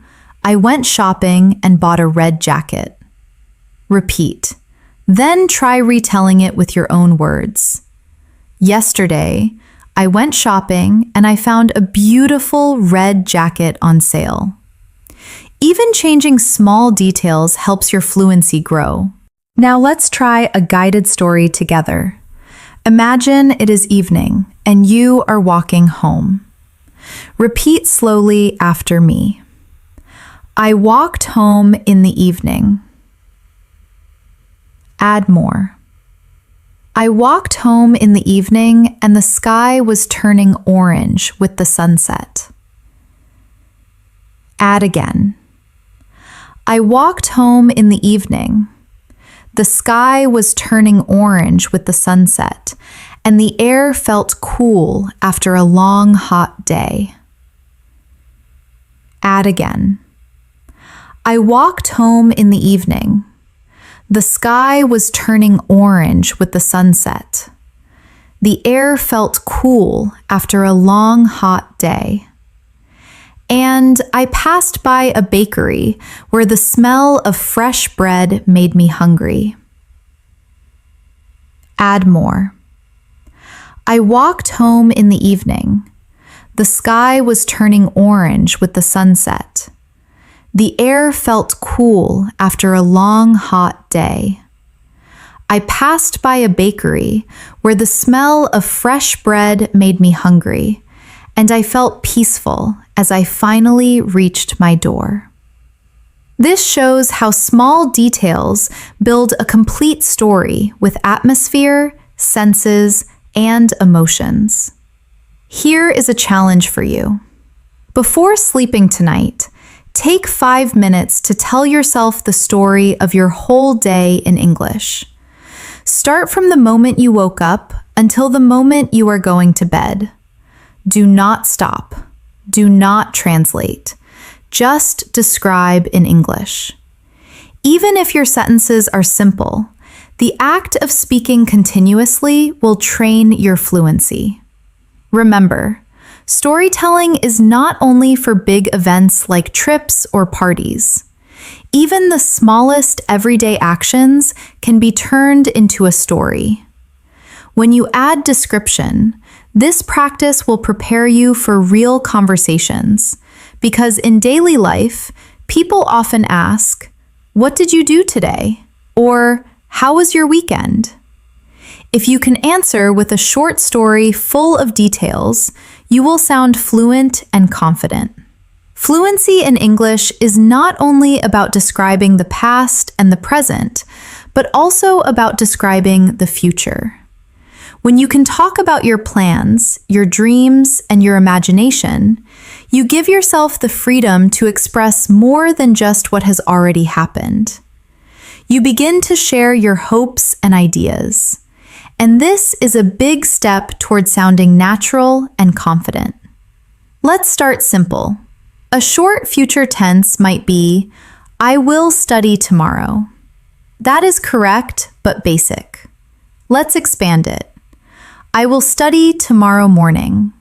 I went shopping and bought a red jacket. Repeat. Then try retelling it with your own words. Yesterday, I went shopping and I found a beautiful red jacket on sale. Even changing small details helps your fluency grow. Now let's try a guided story together. Imagine it is evening and you are walking home. Repeat slowly after me. I walked home in the evening. Add more. I walked home in the evening and the sky was turning orange with the sunset. Add again. I walked home in the evening. The sky was turning orange with the sunset, and the air felt cool after a long, hot day. Add again. I walked home in the evening. The sky was turning orange with the sunset. The air felt cool after a long, hot day. And I passed by a bakery where the smell of fresh bread made me hungry. Add more. I walked home in the evening. The sky was turning orange with the sunset. The air felt cool after a long, hot day. I passed by a bakery where the smell of fresh bread made me hungry, and I felt peaceful as I finally reached my door. This shows how small details build a complete story with atmosphere, senses, and emotions. Here is a challenge for you. Before sleeping tonight, take 5 minutes to tell yourself the story of your whole day in English. Start from the moment you woke up until the moment you are going to bed. Do not stop. Do not translate. Just describe in English. Even if your sentences are simple, the act of speaking continuously will train your fluency. Remember, storytelling is not only for big events like trips or parties. Even the smallest everyday actions can be turned into a story. When you add description, this practice will prepare you for real conversations, because in daily life, people often ask, "What did you do today?" or "How was your weekend?" If you can answer with a short story full of details, you will sound fluent and confident. Fluency in English is not only about describing the past and the present, but also about describing the future. When you can talk about your plans, your dreams, and your imagination, you give yourself the freedom to express more than just what has already happened. You begin to share your hopes and ideas. And this is a big step toward sounding natural and confident. Let's start simple. A short future tense might be, I will study tomorrow. That is correct, but basic. Let's expand it. I will study tomorrow morning.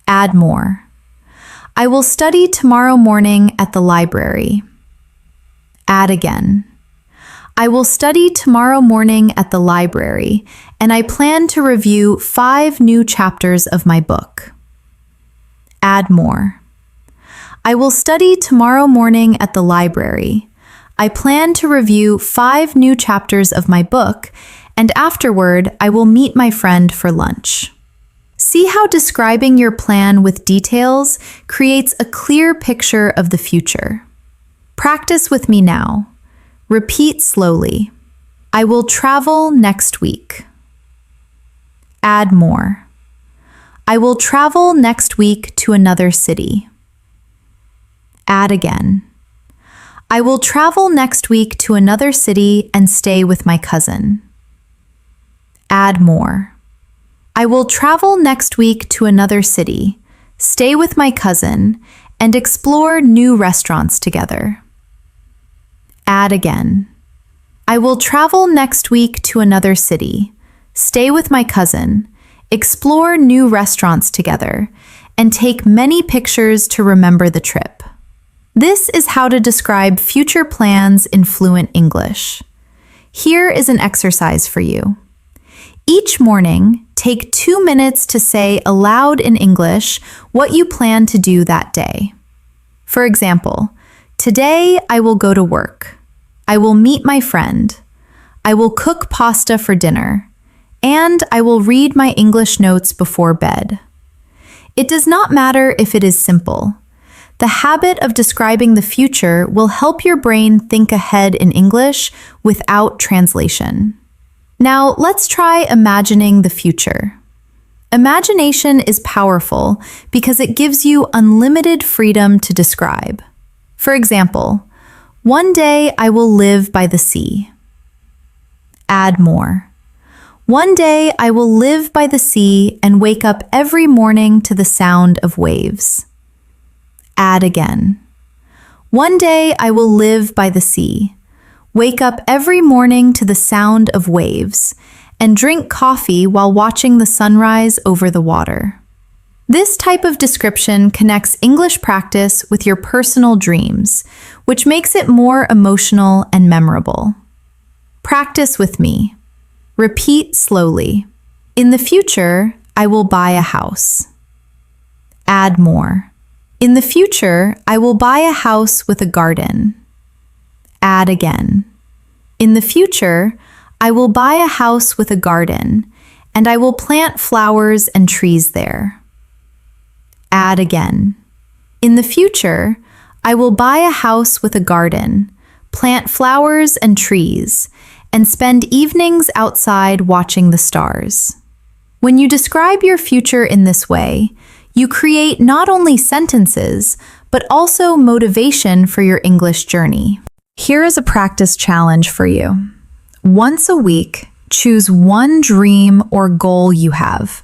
Add more. I will study tomorrow morning at the library. Add again. I will study tomorrow morning at the library, and I plan to review 5 new chapters of my book. Add more. I will study tomorrow morning at the library. I plan to review 5 new chapters of my book, and afterward, I will meet my friend for lunch. See how describing your plan with details creates a clear picture of the future. Practice with me now. Repeat slowly. I will travel next week. Add more. I will travel next week to another city. Add again. I will travel next week to another city and stay with my cousin. Add more. I will travel next week to another city, stay with my cousin, and explore new restaurants together. Add again. I will travel next week to another city, stay with my cousin, explore new restaurants together, and take many pictures to remember the trip. This is how to describe future plans in fluent English. Here is an exercise for you. Each morning, take 2 minutes to say aloud in English what you plan to do that day. For example, today I will go to work. I will meet my friend. I will cook pasta for dinner. And I will read my English notes before bed. It does not matter if it is simple. The habit of describing the future will help your brain think ahead in English without translation. Now, let's try imagining the future. Imagination is powerful because it gives you unlimited freedom to describe. For example, one day I will live by the sea. Add more. One day I will live by the sea and wake up every morning to the sound of waves. Add again. One day I will live by the sea, wake up every morning to the sound of waves, and drink coffee while watching the sunrise over the water. This type of description connects English practice with your personal dreams, which makes it more emotional and memorable. Practice with me. Repeat slowly. In the future, I will buy a house. Add more. In the future, I will buy a house with a garden. Add again. In the future, I will buy a house with a garden, and I will plant flowers and trees there. Add again. In the future, I will buy a house with a garden, plant flowers and trees, and spend evenings outside watching the stars. When you describe your future in this way, you create not only sentences, but also motivation for your English journey. Here is a practice challenge for you. Once a week, choose one dream or goal you have.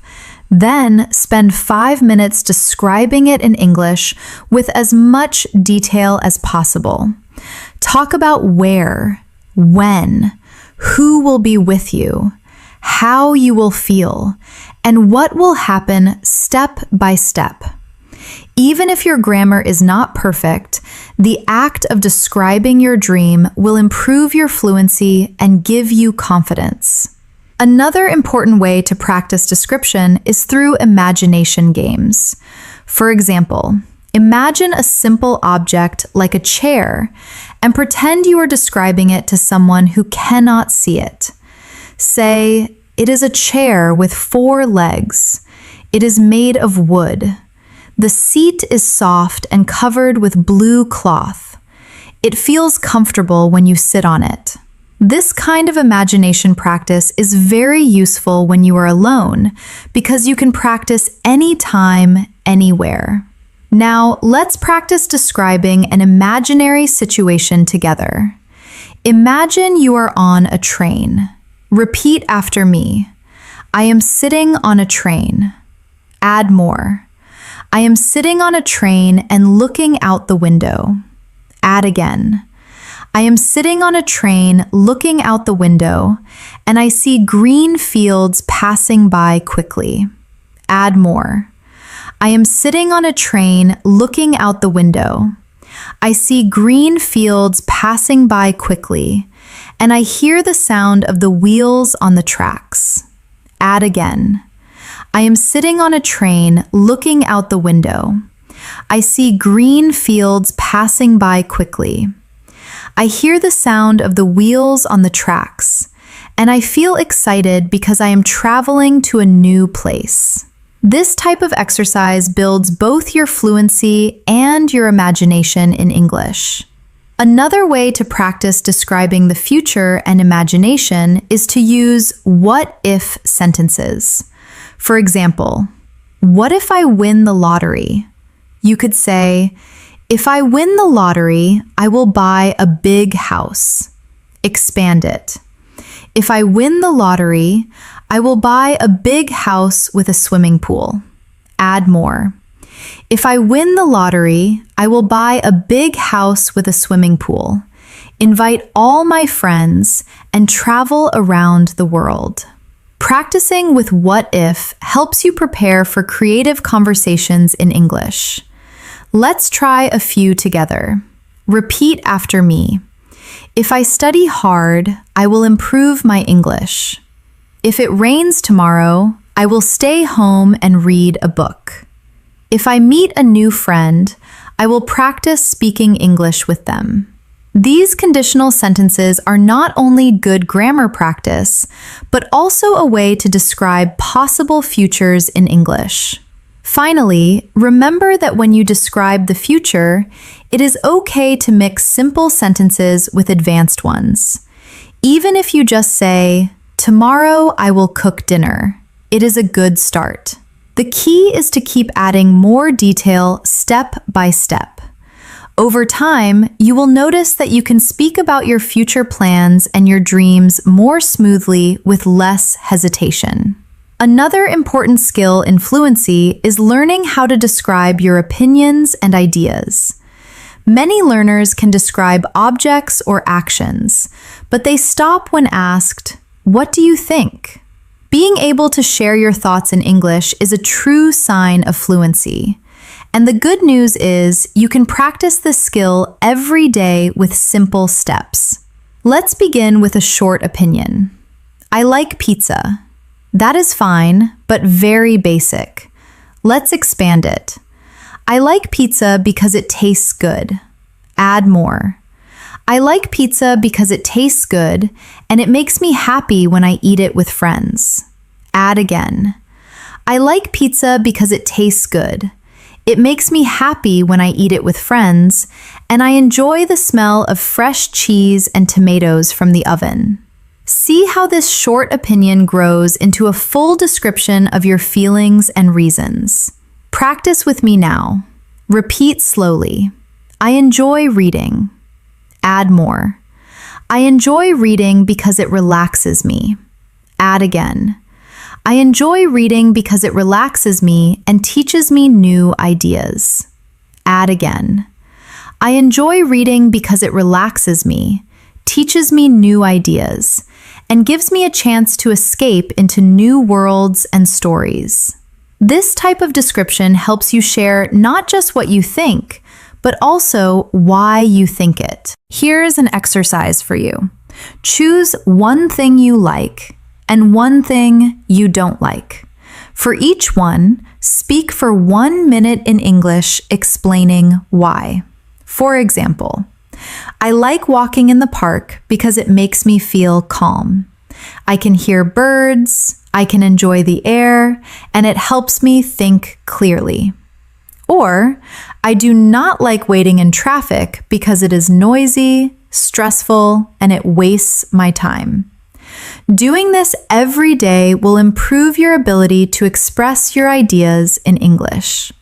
Then spend 5 minutes describing it in English with as much detail as possible. Talk about where, when, who will be with you, how you will feel, and what will happen step by step. Even if your grammar is not perfect, the act of describing your dream will improve your fluency and give you confidence. Another important way to practice description is through imagination games. For example, imagine a simple object like a chair and pretend you are describing it to someone who cannot see it. Say, "It is a chair with 4 legs. It is made of wood. The seat is soft and covered with blue cloth. It feels comfortable when you sit on it." This kind of imagination practice is very useful when you are alone because you can practice anytime, anywhere. Now, let's practice describing an imaginary situation together. Imagine you are on a train. Repeat after me. I am sitting on a train. Add more. I am sitting on a train and looking out the window. Add again. I am sitting on a train looking out the window, and I see green fields passing by quickly. Add more. I am sitting on a train looking out the window. I see green fields passing by quickly, and I hear the sound of the wheels on the tracks. Add again. I am sitting on a train looking out the window. I see green fields passing by quickly. I hear the sound of the wheels on the tracks, and I feel excited because I am traveling to a new place. This type of exercise builds both your fluency and your imagination in English. Another way to practice describing the future and imagination is to use what-if sentences. For example, what if I win the lottery? You could say, if I win the lottery, I will buy a big house. Expand it. If I win the lottery, I will buy a big house with a swimming pool. Add more. If I win the lottery, I will buy a big house with a swimming pool, invite all my friends, and travel around the world. Practicing with what if helps you prepare for creative conversations in English. Let's try a few together. Repeat after me. If I study hard, I will improve my English. If it rains tomorrow, I will stay home and read a book. If I meet a new friend, I will practice speaking English with them. These conditional sentences are not only good grammar practice, but also a way to describe possible futures in English. Finally, remember that when you describe the future, it is okay to mix simple sentences with advanced ones. Even if you just say, tomorrow I will cook dinner, it is a good start. The key is to keep adding more detail step by step. Over time, you will notice that you can speak about your future plans and your dreams more smoothly with less hesitation. Another important skill in fluency is learning how to describe your opinions and ideas. Many learners can describe objects or actions, but they stop when asked, "What do you think?" Being able to share your thoughts in English is a true sign of fluency. And the good news is you can practice this skill every day with simple steps. Let's begin with a short opinion. I like pizza. That is fine, but very basic. Let's expand it. I like pizza because it tastes good. Add more. I like pizza because it tastes good and it makes me happy when I eat it with friends. Add again. I like pizza because it tastes good. It makes me happy when I eat it with friends, and I enjoy the smell of fresh cheese and tomatoes from the oven. See how this short opinion grows into a full description of your feelings and reasons. Practice with me now. Repeat slowly. I enjoy reading. Add more. I enjoy reading because it relaxes me. Add again. I enjoy reading because it relaxes me and teaches me new ideas. Add again. I enjoy reading because it relaxes me, teaches me new ideas, and gives me a chance to escape into new worlds and stories. This type of description helps you share not just what you think, but also why you think it. Here's an exercise for you. Choose one thing you like and one thing you don't like. For each one, speak for 1 minute in English explaining why. For example, I like walking in the park because it makes me feel calm. I can hear birds, I can enjoy the air, and it helps me think clearly. Or, I do not like waiting in traffic because it is noisy, stressful, and it wastes my time. Doing this every day will improve your ability to express your ideas in English.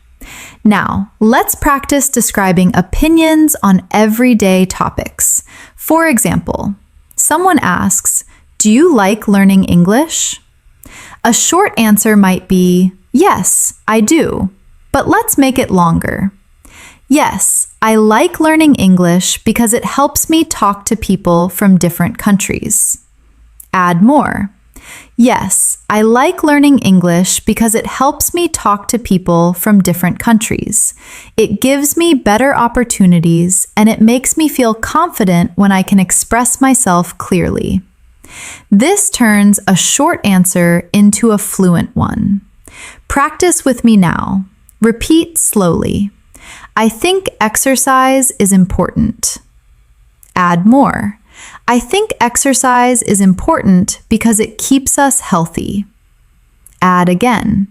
Now, let's practice describing opinions on everyday topics. For example, someone asks, "Do you like learning English?" A short answer might be, "Yes, I do." But let's make it longer. Yes, I like learning English because it helps me talk to people from different countries. Add more. Yes, I like learning English because it helps me talk to people from different countries. It gives me better opportunities and it makes me feel confident when I can express myself clearly. This turns a short answer into a fluent one. Practice with me now. Repeat slowly. I think exercise is important. Add more. I think exercise is important because it keeps us healthy. Add again.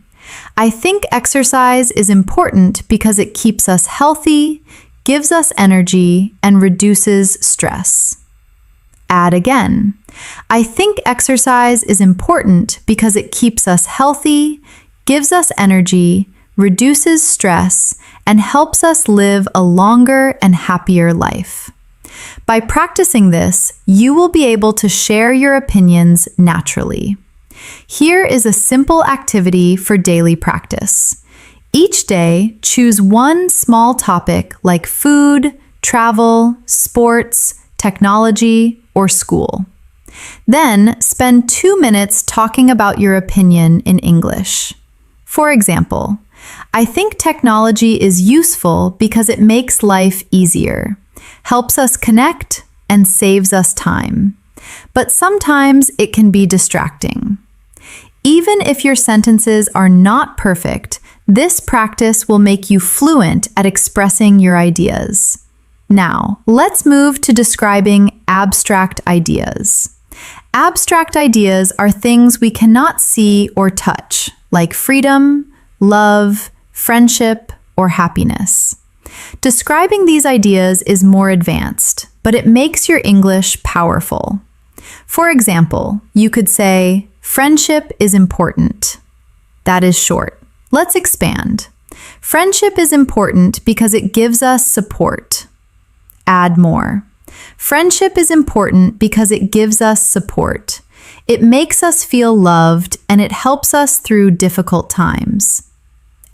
I think exercise is important because it keeps us healthy, gives us energy, and reduces stress. Add again. I think exercise is important because it keeps us healthy, gives us energy, reduces stress, and helps us live a longer and happier life. By practicing this, you will be able to share your opinions naturally. Here is a simple activity for daily practice. Each day, choose one small topic like food, travel, sports, technology, or school. Then, spend 2 minutes talking about your opinion in English. For example, I think technology is useful because it makes life easier, helps us connect, and saves us time. But sometimes it can be distracting. Even if your sentences are not perfect, this practice will make you fluent at expressing your ideas. Now, let's move to describing abstract ideas. Abstract ideas are things we cannot see or touch, like freedom, love, friendship, or happiness. Describing these ideas is more advanced, but it makes your English powerful. For example, you could say, friendship is important. That is short. Let's expand. Friendship is important because it gives us support. Add more. Friendship is important because it gives us support. It makes us feel loved and it helps us through difficult times.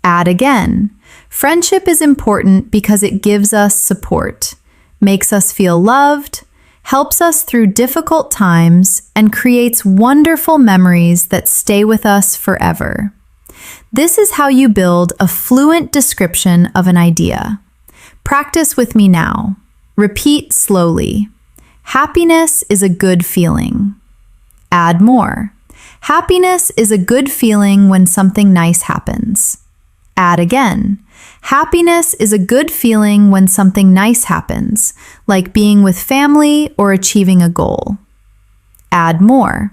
Add again. Friendship is important because it gives us support, makes us feel loved, helps us through difficult times, and creates wonderful memories that stay with us forever. This is how you build a fluent description of an idea. Practice with me now. Repeat slowly. Happiness is a good feeling. Add more. Happiness is a good feeling when something nice happens. Add again. Happiness is a good feeling when something nice happens, like being with family or achieving a goal. Add more.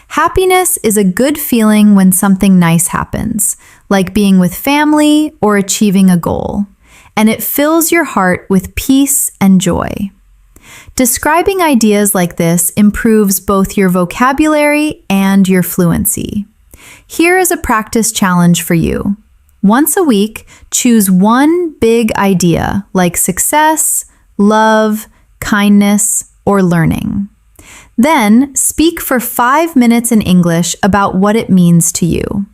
Happiness is a good feeling when something nice happens, like being with family or achieving a goal, and it fills your heart with peace and joy. Describing ideas like this improves both your vocabulary and your fluency. Here is a practice challenge for you. Once a week, choose one big idea like success, love, kindness, or learning. Then, speak for 5 minutes in English about what it means to you.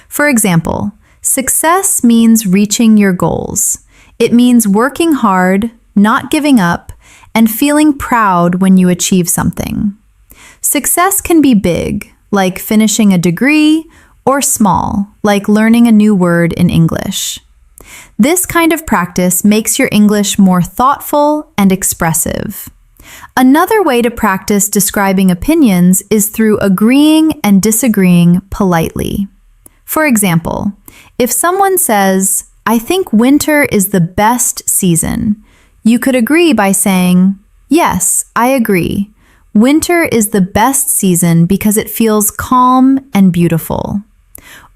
For example, success means reaching your goals. It means working hard, not giving up, and feeling proud when you achieve something. Success can be big, like finishing a degree, or small, like learning a new word in English. This kind of practice makes your English more thoughtful and expressive. Another way to practice describing opinions is through agreeing and disagreeing politely. For example, if someone says, I think winter is the best season, you could agree by saying, yes, I agree. Winter is the best season because it feels calm and beautiful.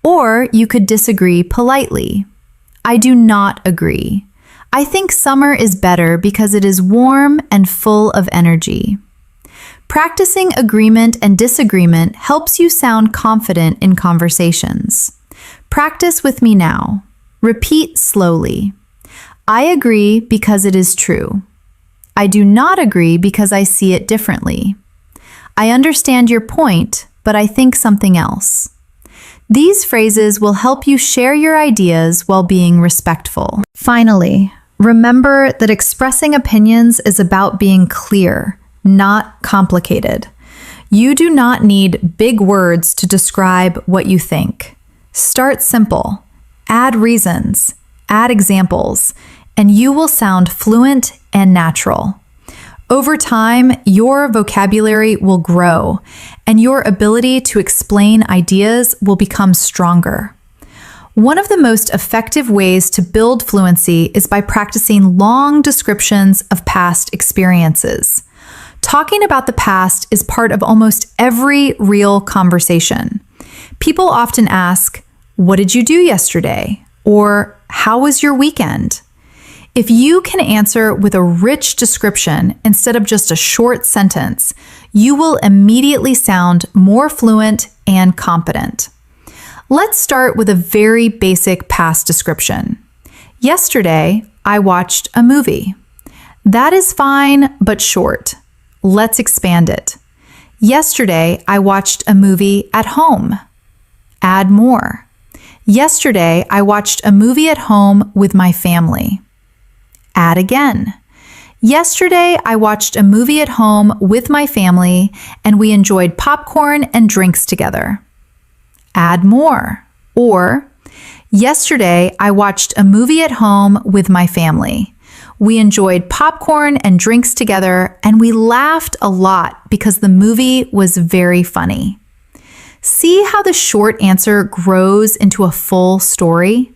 Or you could disagree politely. I do not agree. I think summer is better because it is warm and full of energy. Practicing agreement and disagreement helps you sound confident in conversations. Practice with me now. Repeat slowly. I agree because it is true. I do not agree because I see it differently. I understand your point, but I think something else. These phrases will help you share your ideas while being respectful. Finally, remember that expressing opinions is about being clear, not complicated. You do not need big words to describe what you think. Start simple. Add reasons, add examples, and you will sound fluent and natural. Over time, your vocabulary will grow, and your ability to explain ideas will become stronger. One of the most effective ways to build fluency is by practicing long descriptions of past experiences. Talking about the past is part of almost every real conversation. People often ask, What did you do yesterday? Or how was your weekend? If you can answer with a rich description instead of just a short sentence, you will immediately sound more fluent and competent. Let's start with a very basic past description. Yesterday, I watched a movie. That is fine, but short. Let's expand it. Yesterday, I watched a movie at home. Add more. Yesterday, I watched a movie at home with my family. Add again. Yesterday, I watched a movie at home with my family and we enjoyed popcorn and drinks together. Add more. Or, yesterday, I watched a movie at home with my family. We enjoyed popcorn and drinks together and we laughed a lot because the movie was very funny. See how the short answer grows into a full story?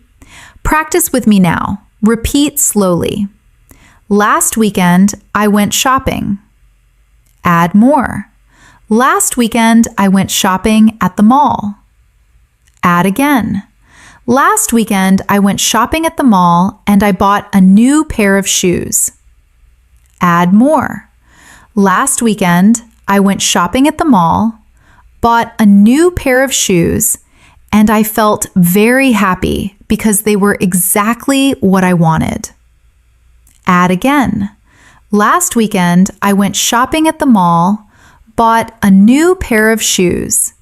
Practice with me now. Repeat slowly. Last weekend, I went shopping. Add more. Last weekend, I went shopping at the mall. Add again. Last weekend, I went shopping at the mall and I bought a new pair of shoes. Add more. Last weekend, I went shopping at the mall, bought a new pair of shoes, and I felt very happy because they were exactly what I wanted. Add again. Last weekend, I went shopping at the mall, bought a new pair of shoes.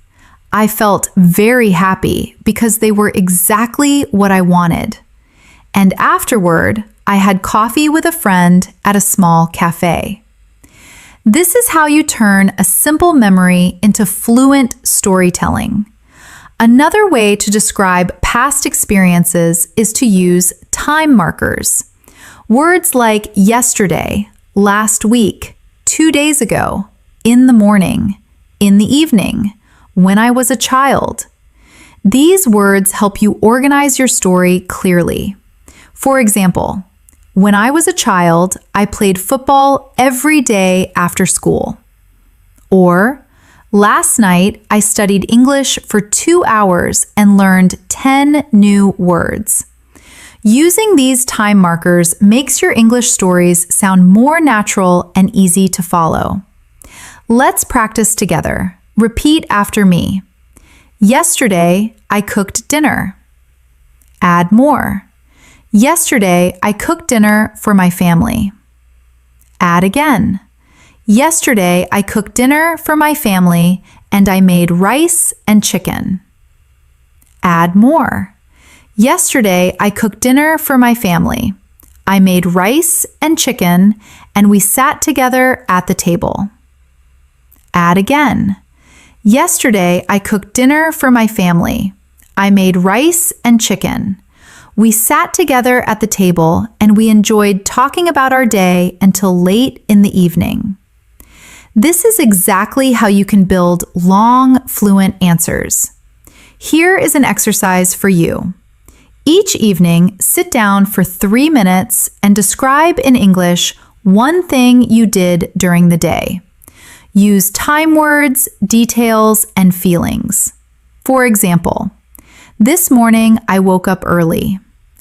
I felt very happy because they were exactly what I wanted. And afterward, I had coffee with a friend at a small cafe. This is how you turn a simple memory into fluent storytelling. Another way to describe past experiences is to use time markers. Words like yesterday, last week, 2 days ago, in the morning, in the evening, when I was a child. These words help you organize your story clearly. For example, when I was a child, I played football every day after school. Or, last night, I studied English for 2 hours and learned 10 new words. Using these time markers makes your English stories sound more natural and easy to follow. Let's practice together. Repeat after me. Yesterday, I cooked dinner. Add more. Yesterday, I cooked dinner for my family. Add again. Yesterday, I cooked dinner for my family and I made rice and chicken. Add more. Yesterday, I cooked dinner for my family. I made rice and chicken and we sat together at the table. Add again. Yesterday, I cooked dinner for my family. I made rice and chicken. We sat together at the table and we enjoyed talking about our day until late in the evening. This is exactly how you can build long, fluent answers. Here is an exercise for you. Each evening, sit down for 3 minutes and describe in English one thing you did during the day. Use time words, details, and feelings. For example, this morning I woke up early.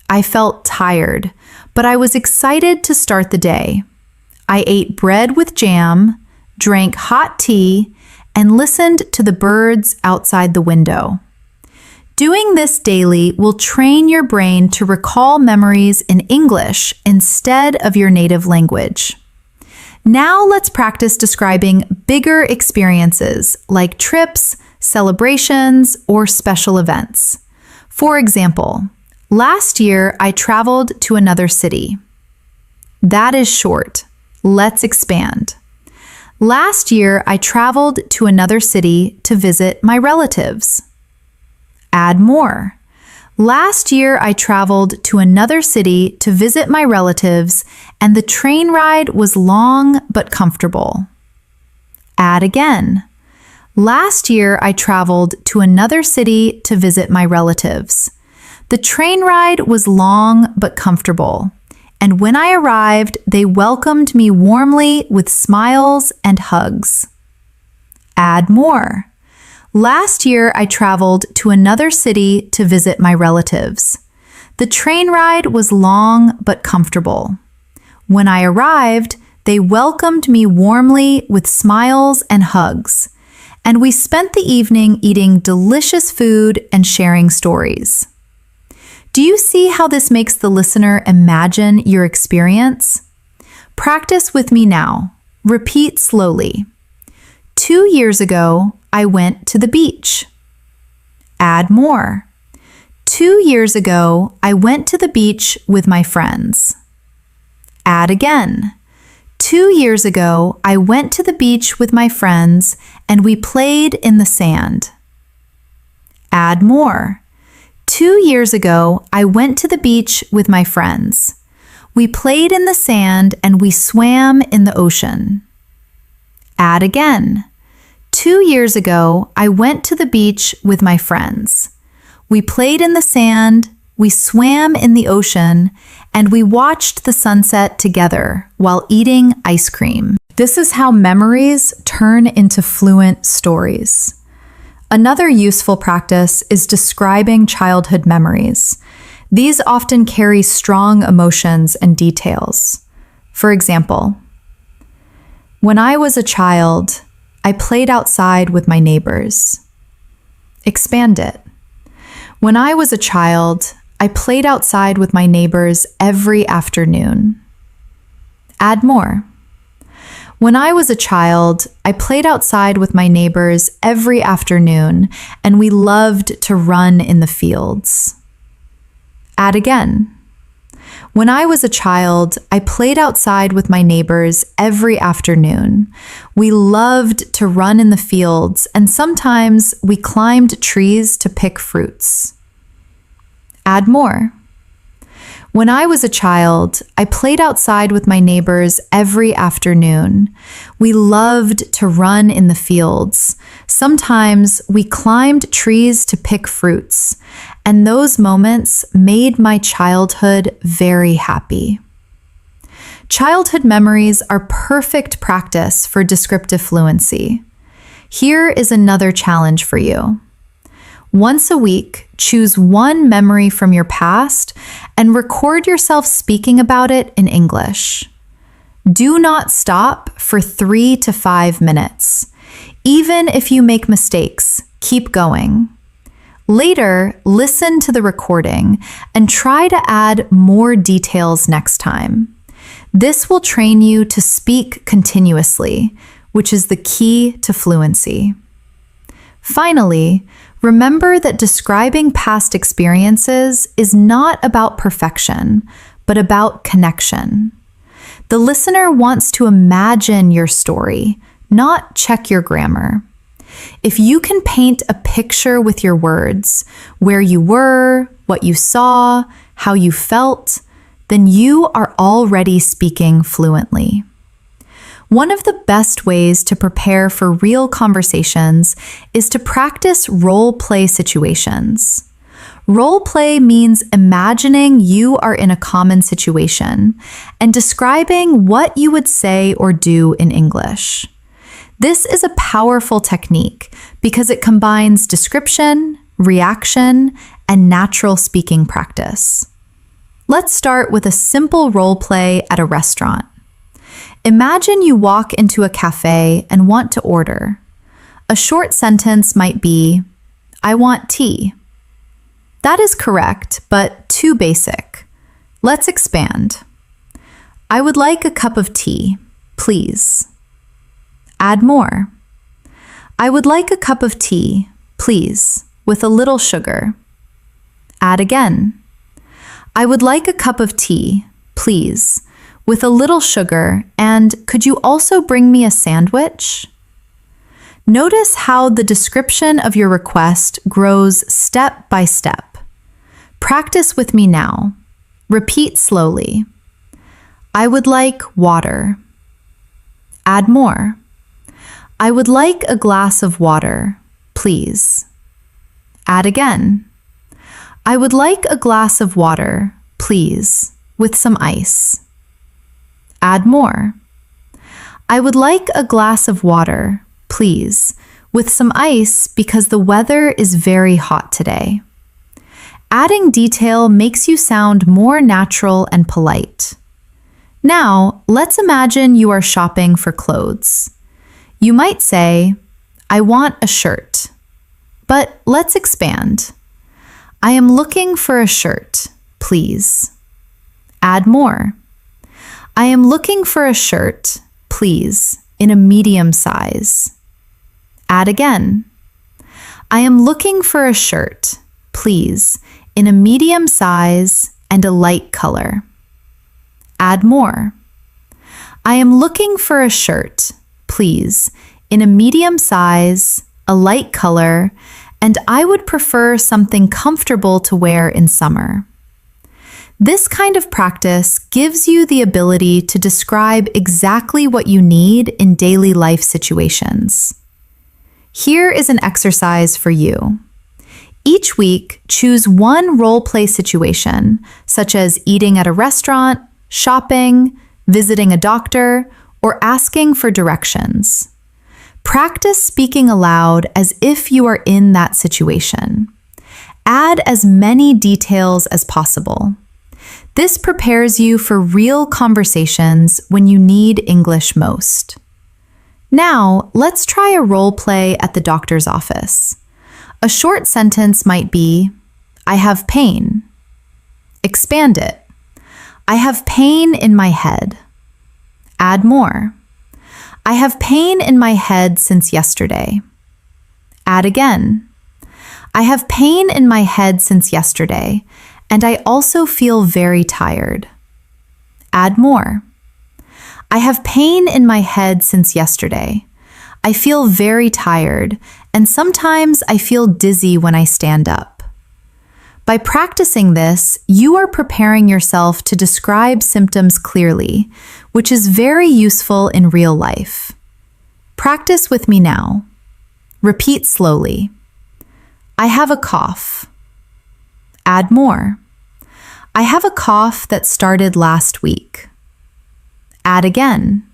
I felt tired, but I was excited to start the day. I ate bread with jam, drank hot tea, and listened to the birds outside the window. Doing this daily will train your brain to recall memories in English instead of your native language. Now let's practice describing bigger experiences like trips, celebrations, or special events. For example, last year I traveled to another city. That is short. Let's expand. Last year I traveled to another city to visit my relatives. Add more. Last year, I traveled to another city to visit my relatives, and the train ride was long but comfortable. Add again. Last year, I traveled to another city to visit my relatives. The train ride was long but comfortable, and when I arrived, they welcomed me warmly with smiles and hugs. Add more. Last year, I traveled to another city to visit my relatives. The train ride was long but comfortable. When I arrived, they welcomed me warmly with smiles and hugs, and we spent the evening eating delicious food and sharing stories. Do you see how this makes the listener imagine your experience? Practice with me now. Repeat slowly. 2 years ago, I went to the beach. Add more. 2 years ago, I went to the beach with my friends. Add again. 2 years ago, I went to the beach with my friends and we played in the sand. Add more. 2 years ago, I went to the beach with my friends. We played in the sand and we swam in the ocean. Add again. 2 years ago, I went to the beach with my friends. We played in the sand, we swam in the ocean, and we watched the sunset together while eating ice cream. This is how memories turn into fluent stories. Another useful practice is describing childhood memories. These often carry strong emotions and details. For example, when I was a child, I played outside with my neighbors. Expand it. When I was a child, I played outside with my neighbors every afternoon. Add more. When I was a child, I played outside with my neighbors every afternoon, and we loved to run in the fields. Add again. When I was a child, I played outside with my neighbors every afternoon. We loved to run in the fields, and sometimes we climbed trees to pick fruits. Add more. When I was a child, I played outside with my neighbors every afternoon. We loved to run in the fields. Sometimes we climbed trees to pick fruits, and those moments made my childhood very happy. Childhood memories are perfect practice for descriptive fluency. Here is another challenge for you. Once a week, choose one memory from your past and record yourself speaking about it in English. Do not stop for 3 to 5 minutes. Even if you make mistakes, keep going. Later, listen to the recording and try to add more details next time. This will train you to speak continuously, which is the key to fluency. Finally, remember that describing past experiences is not about perfection, but about connection. The listener wants to imagine your story, not check your grammar. If you can paint a picture with your words, where you were, what you saw, how you felt, then you are already speaking fluently. One of the best ways to prepare for real conversations is to practice role-play situations. Role-play means imagining you are in a common situation and describing what you would say or do in English. This is a powerful technique because it combines description, reaction, and natural speaking practice. Let's start with a simple role-play at a restaurant. Imagine you walk into a cafe and want to order. A short sentence might be, "I want tea." That is correct, but too basic. Let's expand. "I would like a cup of tea, please." Add more. "I would like a cup of tea, please, with a little sugar." Add again. "I would like a cup of tea, please, with a little sugar, and could you also bring me a sandwich?" Notice how the description of your request grows step by step. Practice with me now. Repeat slowly. "I would like water." Add more. "I would like a glass of water, please." Add again. "I would like a glass of water, please, with some ice." Add more. "I would like a glass of water, please, with some ice because the weather is very hot today. Adding detail makes you sound more natural and polite. Now, let's imagine you are shopping for clothes. You might say, I want a shirt. But let's expand. I am looking for a shirt, please. Add more. I am looking for a shirt, please, in a medium size. Add again. I am looking for a shirt, please, in a medium size and a light color. Add more. I am looking for a shirt, please, in a medium size, a light color, and I would prefer something comfortable to wear in summer. This kind of practice gives you the ability to describe exactly what you need in daily life situations. Here is an exercise for you. Each week, choose one role-play situation, such as eating at a restaurant, shopping, visiting a doctor, or asking for directions. Practice speaking aloud as if you are in that situation. Add as many details as possible. This prepares you for real conversations when you need English most. Now, let's try a role play at the doctor's office. A short sentence might be, I have pain. Expand it. I have pain in my head. Add more. I have pain in my head since yesterday. Add again. I have pain in my head since yesterday, and I also feel very tired. Add more. I have pain in my head since yesterday. I feel very tired, and sometimes I feel dizzy when I stand up. By practicing this, you are preparing yourself to describe symptoms clearly, which is very useful in real life. Practice with me now. Repeat slowly. I have a cough. Add more. I have a cough that started last week. Add again.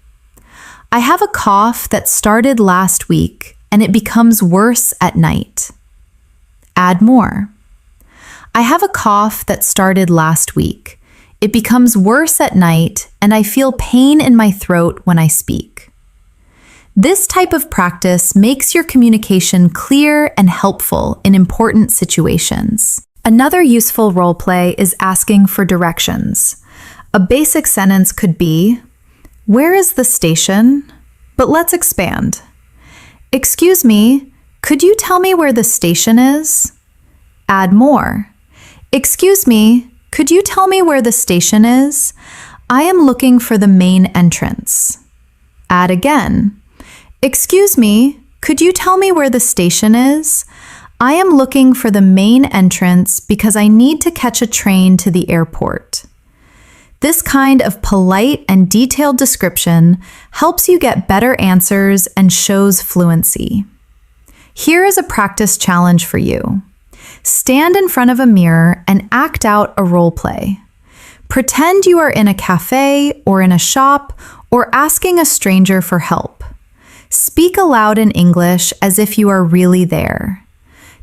I have a cough that started last week and it becomes worse at night. Add more. I have a cough that started last week. It becomes worse at night and I feel pain in my throat when I speak. This type of practice makes your communication clear and helpful in important situations. Another useful role play is asking for directions. A basic sentence could be, where is the station? But let's expand. Excuse me, could you tell me where the station is? Add more. Excuse me, could you tell me where the station is? I am looking for the main entrance. Add again. Excuse me, could you tell me where the station is? I am looking for the main entrance because I need to catch a train to the airport. This kind of polite and detailed description helps you get better answers and shows fluency. Here is a practice challenge for you. Stand in front of a mirror and act out a role play. Pretend you are in a cafe or in a shop or asking a stranger for help. Speak aloud in English as if you are really there.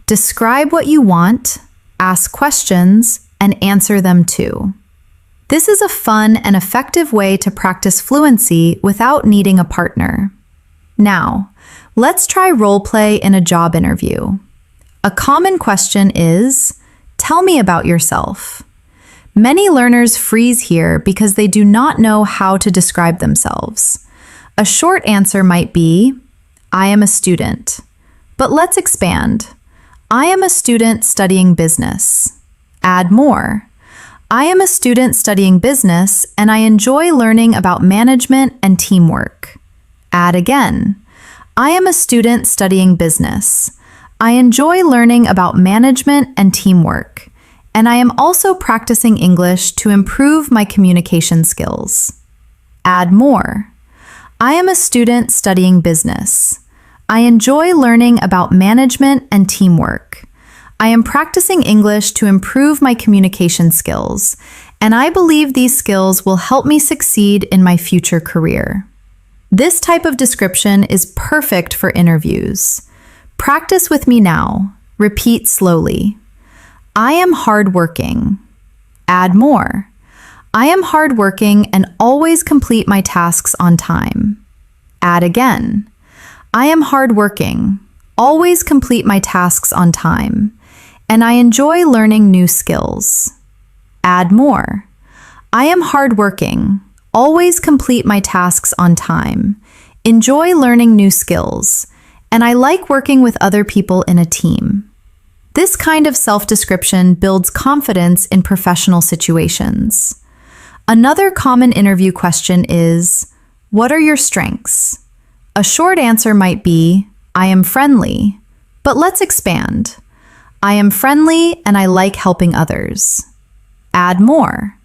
Describe what you want, ask questions, and answer them too. This is a fun and effective way to practice fluency without needing a partner. Now, let's try role play in a job interview. A common question is, tell me about yourself. Many learners freeze here because they do not know how to describe themselves. A short answer might be, I am a student. But let's expand. I am a student studying business. Add more. I am a student studying business and I enjoy learning about management and teamwork. Add again. I am a student studying business. I enjoy learning about management and teamwork, and I am also practicing English to improve my communication skills. Add more. I am a student studying business. I enjoy learning about management and teamwork. I am practicing English to improve my communication skills, and I believe these skills will help me succeed in my future career. This type of description is perfect for interviews. Practice with me now. Repeat slowly. I am hardworking. Add more. I am hardworking and always complete my tasks on time. Add again. I am hardworking, always complete my tasks on time, and I enjoy learning new skills. Add more. I am hardworking, always complete my tasks on time, enjoy learning new skills, and I like working with other people in a team. This kind of self-description builds confidence in professional situations. Another common interview question is, what are your strengths? A short answer might be, I am friendly, but let's expand. I am friendly and I like helping others. Add more.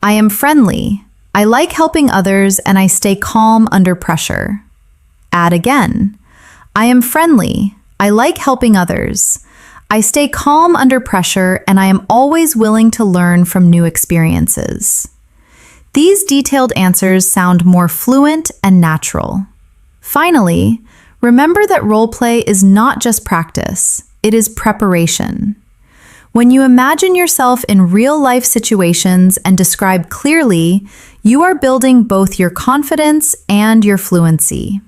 I am friendly, I like helping others and I stay calm under pressure. Add again. I am friendly, I like helping others. I stay calm under pressure and I am always willing to learn from new experiences. These detailed answers sound more fluent and natural. Finally, remember that role play is not just practice, it is preparation. When you imagine yourself in real-life situations and describe clearly, you are building both your confidence and your fluency.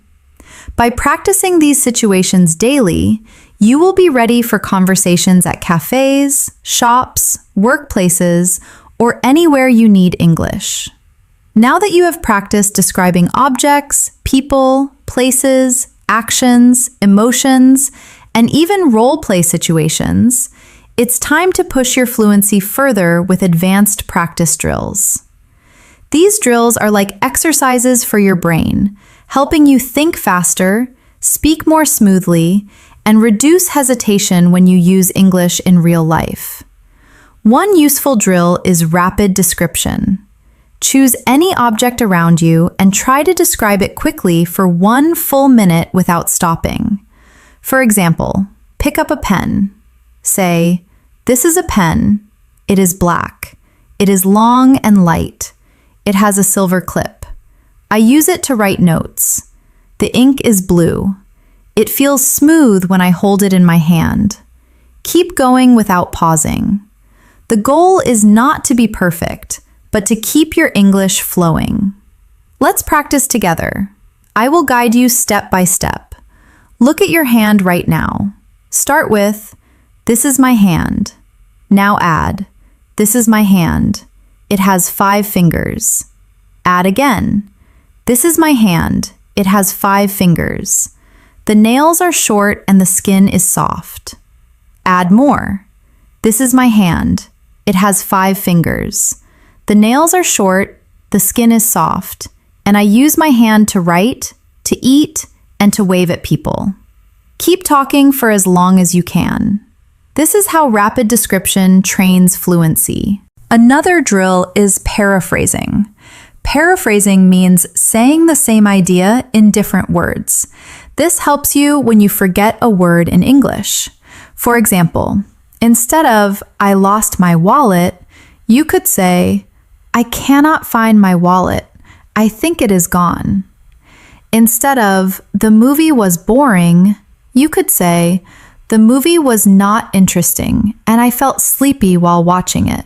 By practicing these situations daily, you will be ready for conversations at cafes, shops, workplaces, or anywhere you need English. Now that you have practiced describing objects, people, places, actions, emotions, and even role-play situations, it's time to push your fluency further with advanced practice drills. These drills are like exercises for your brain, helping you think faster, speak more smoothly, and reduce hesitation when you use English in real life. One useful drill is rapid description. Choose any object around you and try to describe it quickly for 1 full minute without stopping. For example, pick up a pen. Say, this is a pen. It is black. It is long and light. It has a silver clip. I use it to write notes. The ink is blue. It feels smooth when I hold it in my hand. Keep going without pausing. The goal is not to be perfect, but to keep your English flowing. Let's practice together. I will guide you step by step. Look at your hand right now. Start with, this is my hand. Now add, this is my hand. It has 5 fingers. Add again. This is my hand. It has 5 fingers. The nails are short and the skin is soft. Add more. This is my hand. It has 5 fingers. The nails are short, the skin is soft, and I use my hand to write, to eat, and to wave at people. Keep talking for as long as you can. This is how rapid description trains fluency. Another drill is paraphrasing. Paraphrasing means saying the same idea in different words. This helps you when you forget a word in English. For example, instead of, I lost my wallet, you could say, I cannot find my wallet. I think it is gone. Instead of, the movie was boring, you could say, the movie was not interesting and I felt sleepy while watching it.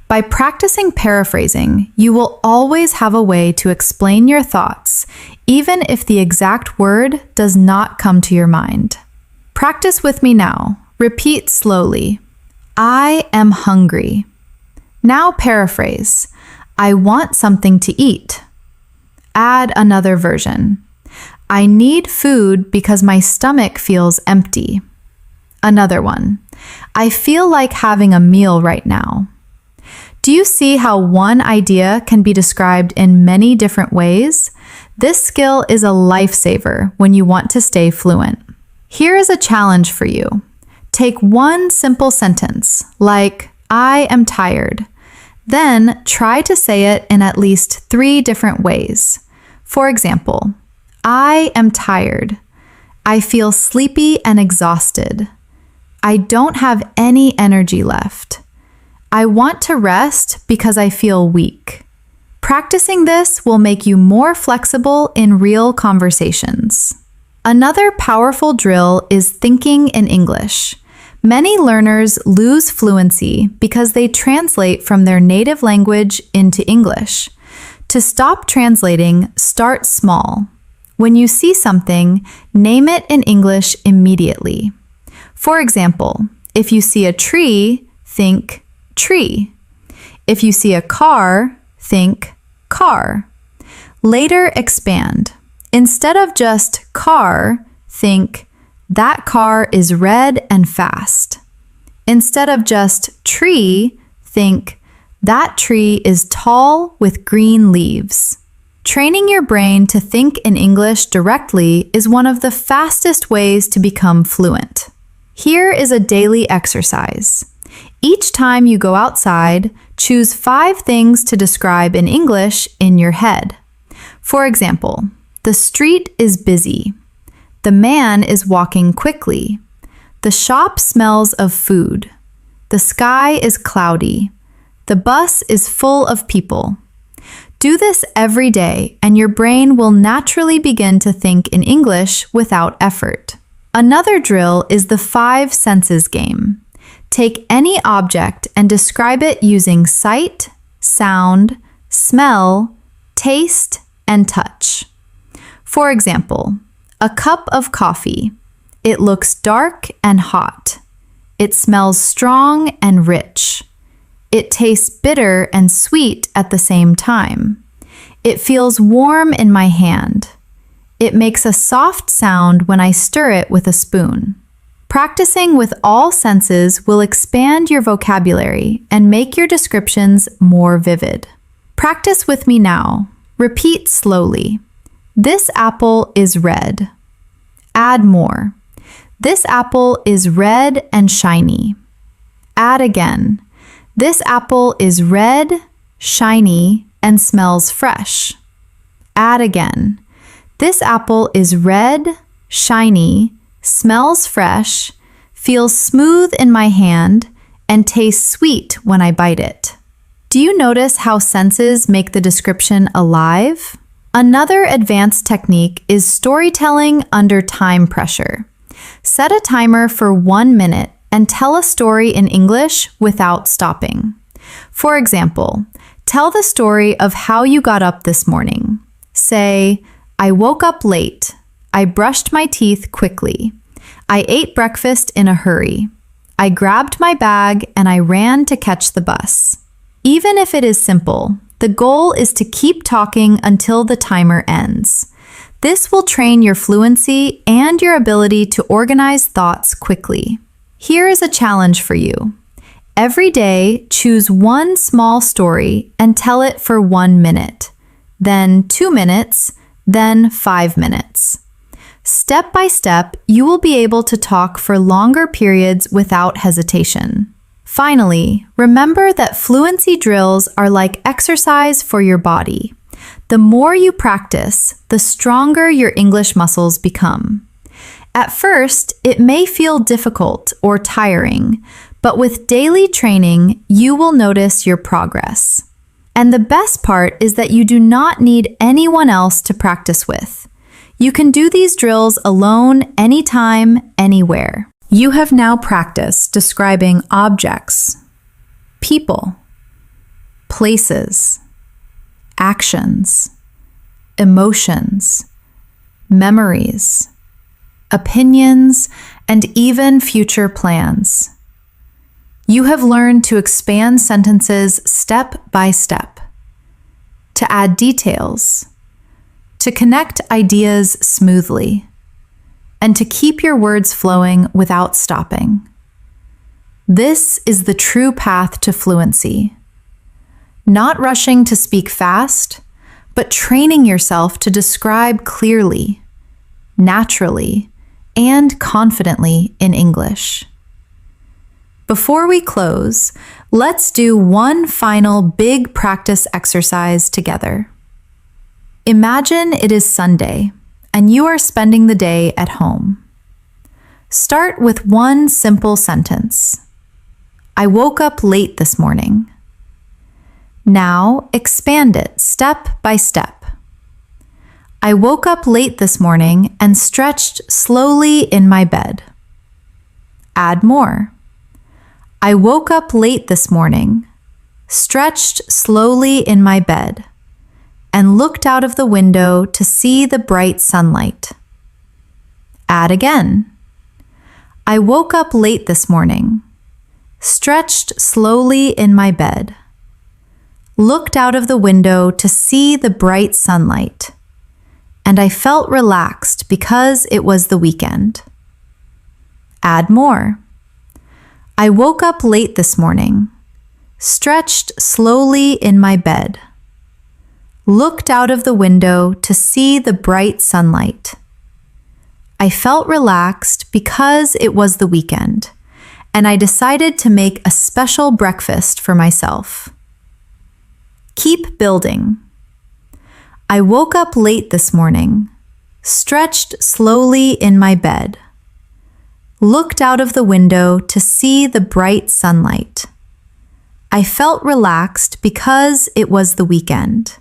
By practicing paraphrasing, you will always have a way to explain your thoughts, even if the exact word does not come to your mind. Practice with me now. Repeat slowly. I am hungry. Now paraphrase. I want something to eat. Add another version. I need food because my stomach feels empty. Another one. I feel like having a meal right now. Do you see how one idea can be described in many different ways? This skill is a lifesaver when you want to stay fluent. Here is a challenge for you. Take one simple sentence, like, I am tired. Then try to say it in at least 3 different ways. For example, I am tired. I feel sleepy and exhausted. I don't have any energy left. I want to rest because I feel weak. Practicing this will make you more flexible in real conversations. Another powerful drill is thinking in English. Many learners lose fluency because they translate from their native language into English. To stop translating, start small. When you see something, name it in English immediately. For example, if you see a tree, think tree. If you see a car, think car. Later, expand. Instead of just car, think that car is red and fast. Instead of just tree, think that tree is tall with green leaves. Training your brain to think in English directly is one of the fastest ways to become fluent. Here is a daily exercise. Each time you go outside, choose 5 things to describe in English in your head. For example, the street is busy. The man is walking quickly. The shop smells of food. The sky is cloudy. The bus is full of people. Do this every day, and your brain will naturally begin to think in English without effort. Another drill is the 5 senses game. Take any object and describe it using sight, sound, smell, taste, and touch. For example, a cup of coffee. It looks dark and hot. It smells strong and rich. It tastes bitter and sweet at the same time. It feels warm in my hand. It makes a soft sound when I stir it with a spoon. Practicing with all senses will expand your vocabulary and make your descriptions more vivid. Practice with me now. Repeat slowly. This apple is red. Add more. This apple is red and shiny. Add again. This apple is red, shiny, and smells fresh. Add again. This apple is red, shiny, smells fresh, feels smooth in my hand, and tastes sweet when I bite it. Do you notice how senses make the description alive? Another advanced technique is storytelling under time pressure. Set a timer for 1 minute and tell a story in English without stopping. For example, tell the story of how you got up this morning. Say, I woke up late. I brushed my teeth quickly. I ate breakfast in a hurry. I grabbed my bag and I ran to catch the bus. Even if it is simple, the goal is to keep talking until the timer ends. This will train your fluency and your ability to organize thoughts quickly. Here is a challenge for you. Every day, choose one small story and tell it for 1 minute, then 2 minutes, then 5 minutes. Step by step, you will be able to talk for longer periods without hesitation. Finally, remember that fluency drills are like exercise for your body. The more you practice, the stronger your English muscles become. At first, it may feel difficult or tiring, but with daily training, you will notice your progress. And the best part is that you do not need anyone else to practice with. You can do these drills alone, anytime, anywhere. You have now practiced describing objects, people, places, actions, emotions, memories, opinions, and even future plans. You have learned to expand sentences step by step, to add details, to connect ideas smoothly, and to keep your words flowing without stopping. This is the true path to fluency. Not rushing to speak fast, but training yourself to describe clearly, naturally, and confidently in English. Before we close, let's do one final big practice exercise together. Imagine it is Sunday, and you are spending the day at home. Start with one simple sentence. I woke up late this morning. Now expand it step by step. I woke up late this morning and stretched slowly in my bed. Add more. I woke up late this morning, stretched slowly in my bed, and looked out of the window to see the bright sunlight. Add again. I woke up late this morning, stretched slowly in my bed, looked out of the window to see the bright sunlight, and I felt relaxed because it was the weekend. Add more. I woke up late this morning, stretched slowly in my bed, looked out of the window to see the bright sunlight. I felt relaxed because it was the weekend, and I decided to make a special breakfast for myself. Keep building. I woke up late this morning, stretched slowly in my bed, looked out of the window to see the bright sunlight. I felt relaxed because it was the weekend.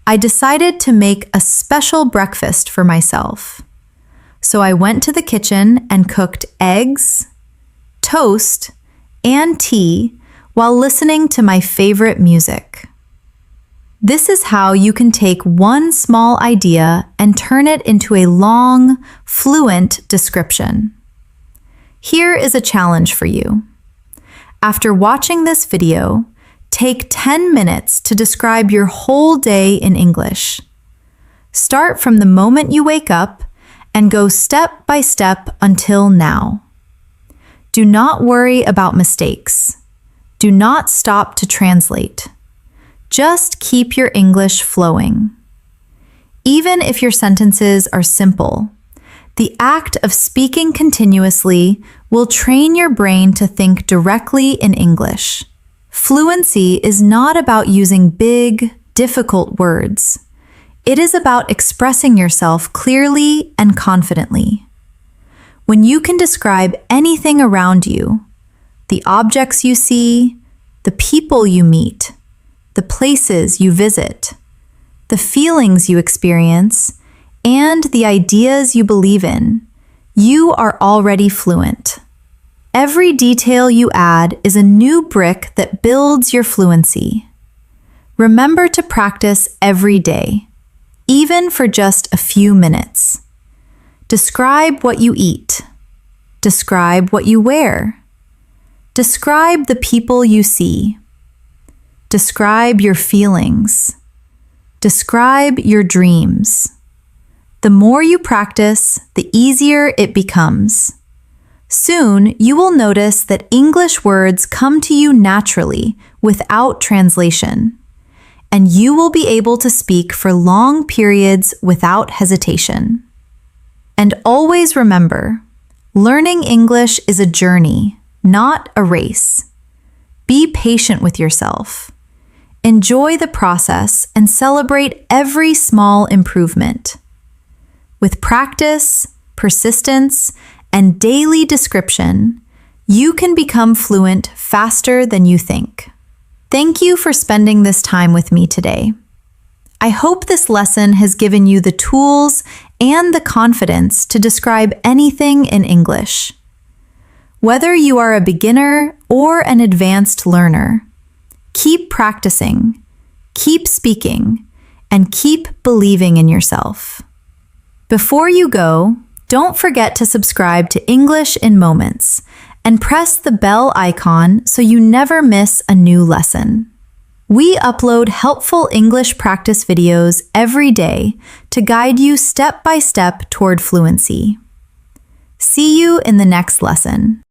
I decided to make a special breakfast for myself. So I went to the kitchen and cooked eggs, toast, and tea while listening to my favorite music. This is how you can take one small idea and turn it into a long, fluent description. Here is a challenge for you. After watching this video, take 10 minutes to describe your whole day in English. Start from the moment you wake up and go step by step until now. Do not worry about mistakes. Do not stop to translate. Just keep your English flowing. Even if your sentences are simple, the act of speaking continuously will train your brain to think directly in English. Fluency is not about using big, difficult words. It is about expressing yourself clearly and confidently. When you can describe anything around you, the objects you see, the people you meet, the places you visit, the feelings you experience, and the ideas you believe in, you are already fluent. Every detail you add is a new brick that builds your fluency. Remember to practice every day, even for just a few minutes. Describe what you eat. Describe what you wear. Describe the people you see. Describe your feelings. Describe your dreams. The more you practice, the easier it becomes. Soon, you will notice that English words come to you naturally without translation, and you will be able to speak for long periods without hesitation. And always remember, learning English is a journey, not a race. Be patient with yourself. Enjoy the process and celebrate every small improvement. With practice, persistence, and daily description, you can become fluent faster than you think. Thank you for spending this time with me today. I hope this lesson has given you the tools and the confidence to describe anything in English. Whether you are a beginner or an advanced learner, keep practicing, keep speaking, and keep believing in yourself. Before you go, don't forget to subscribe to English in Moments and press the bell icon so you never miss a new lesson. We upload helpful English practice videos every day to guide you step by step toward fluency. See you in the next lesson.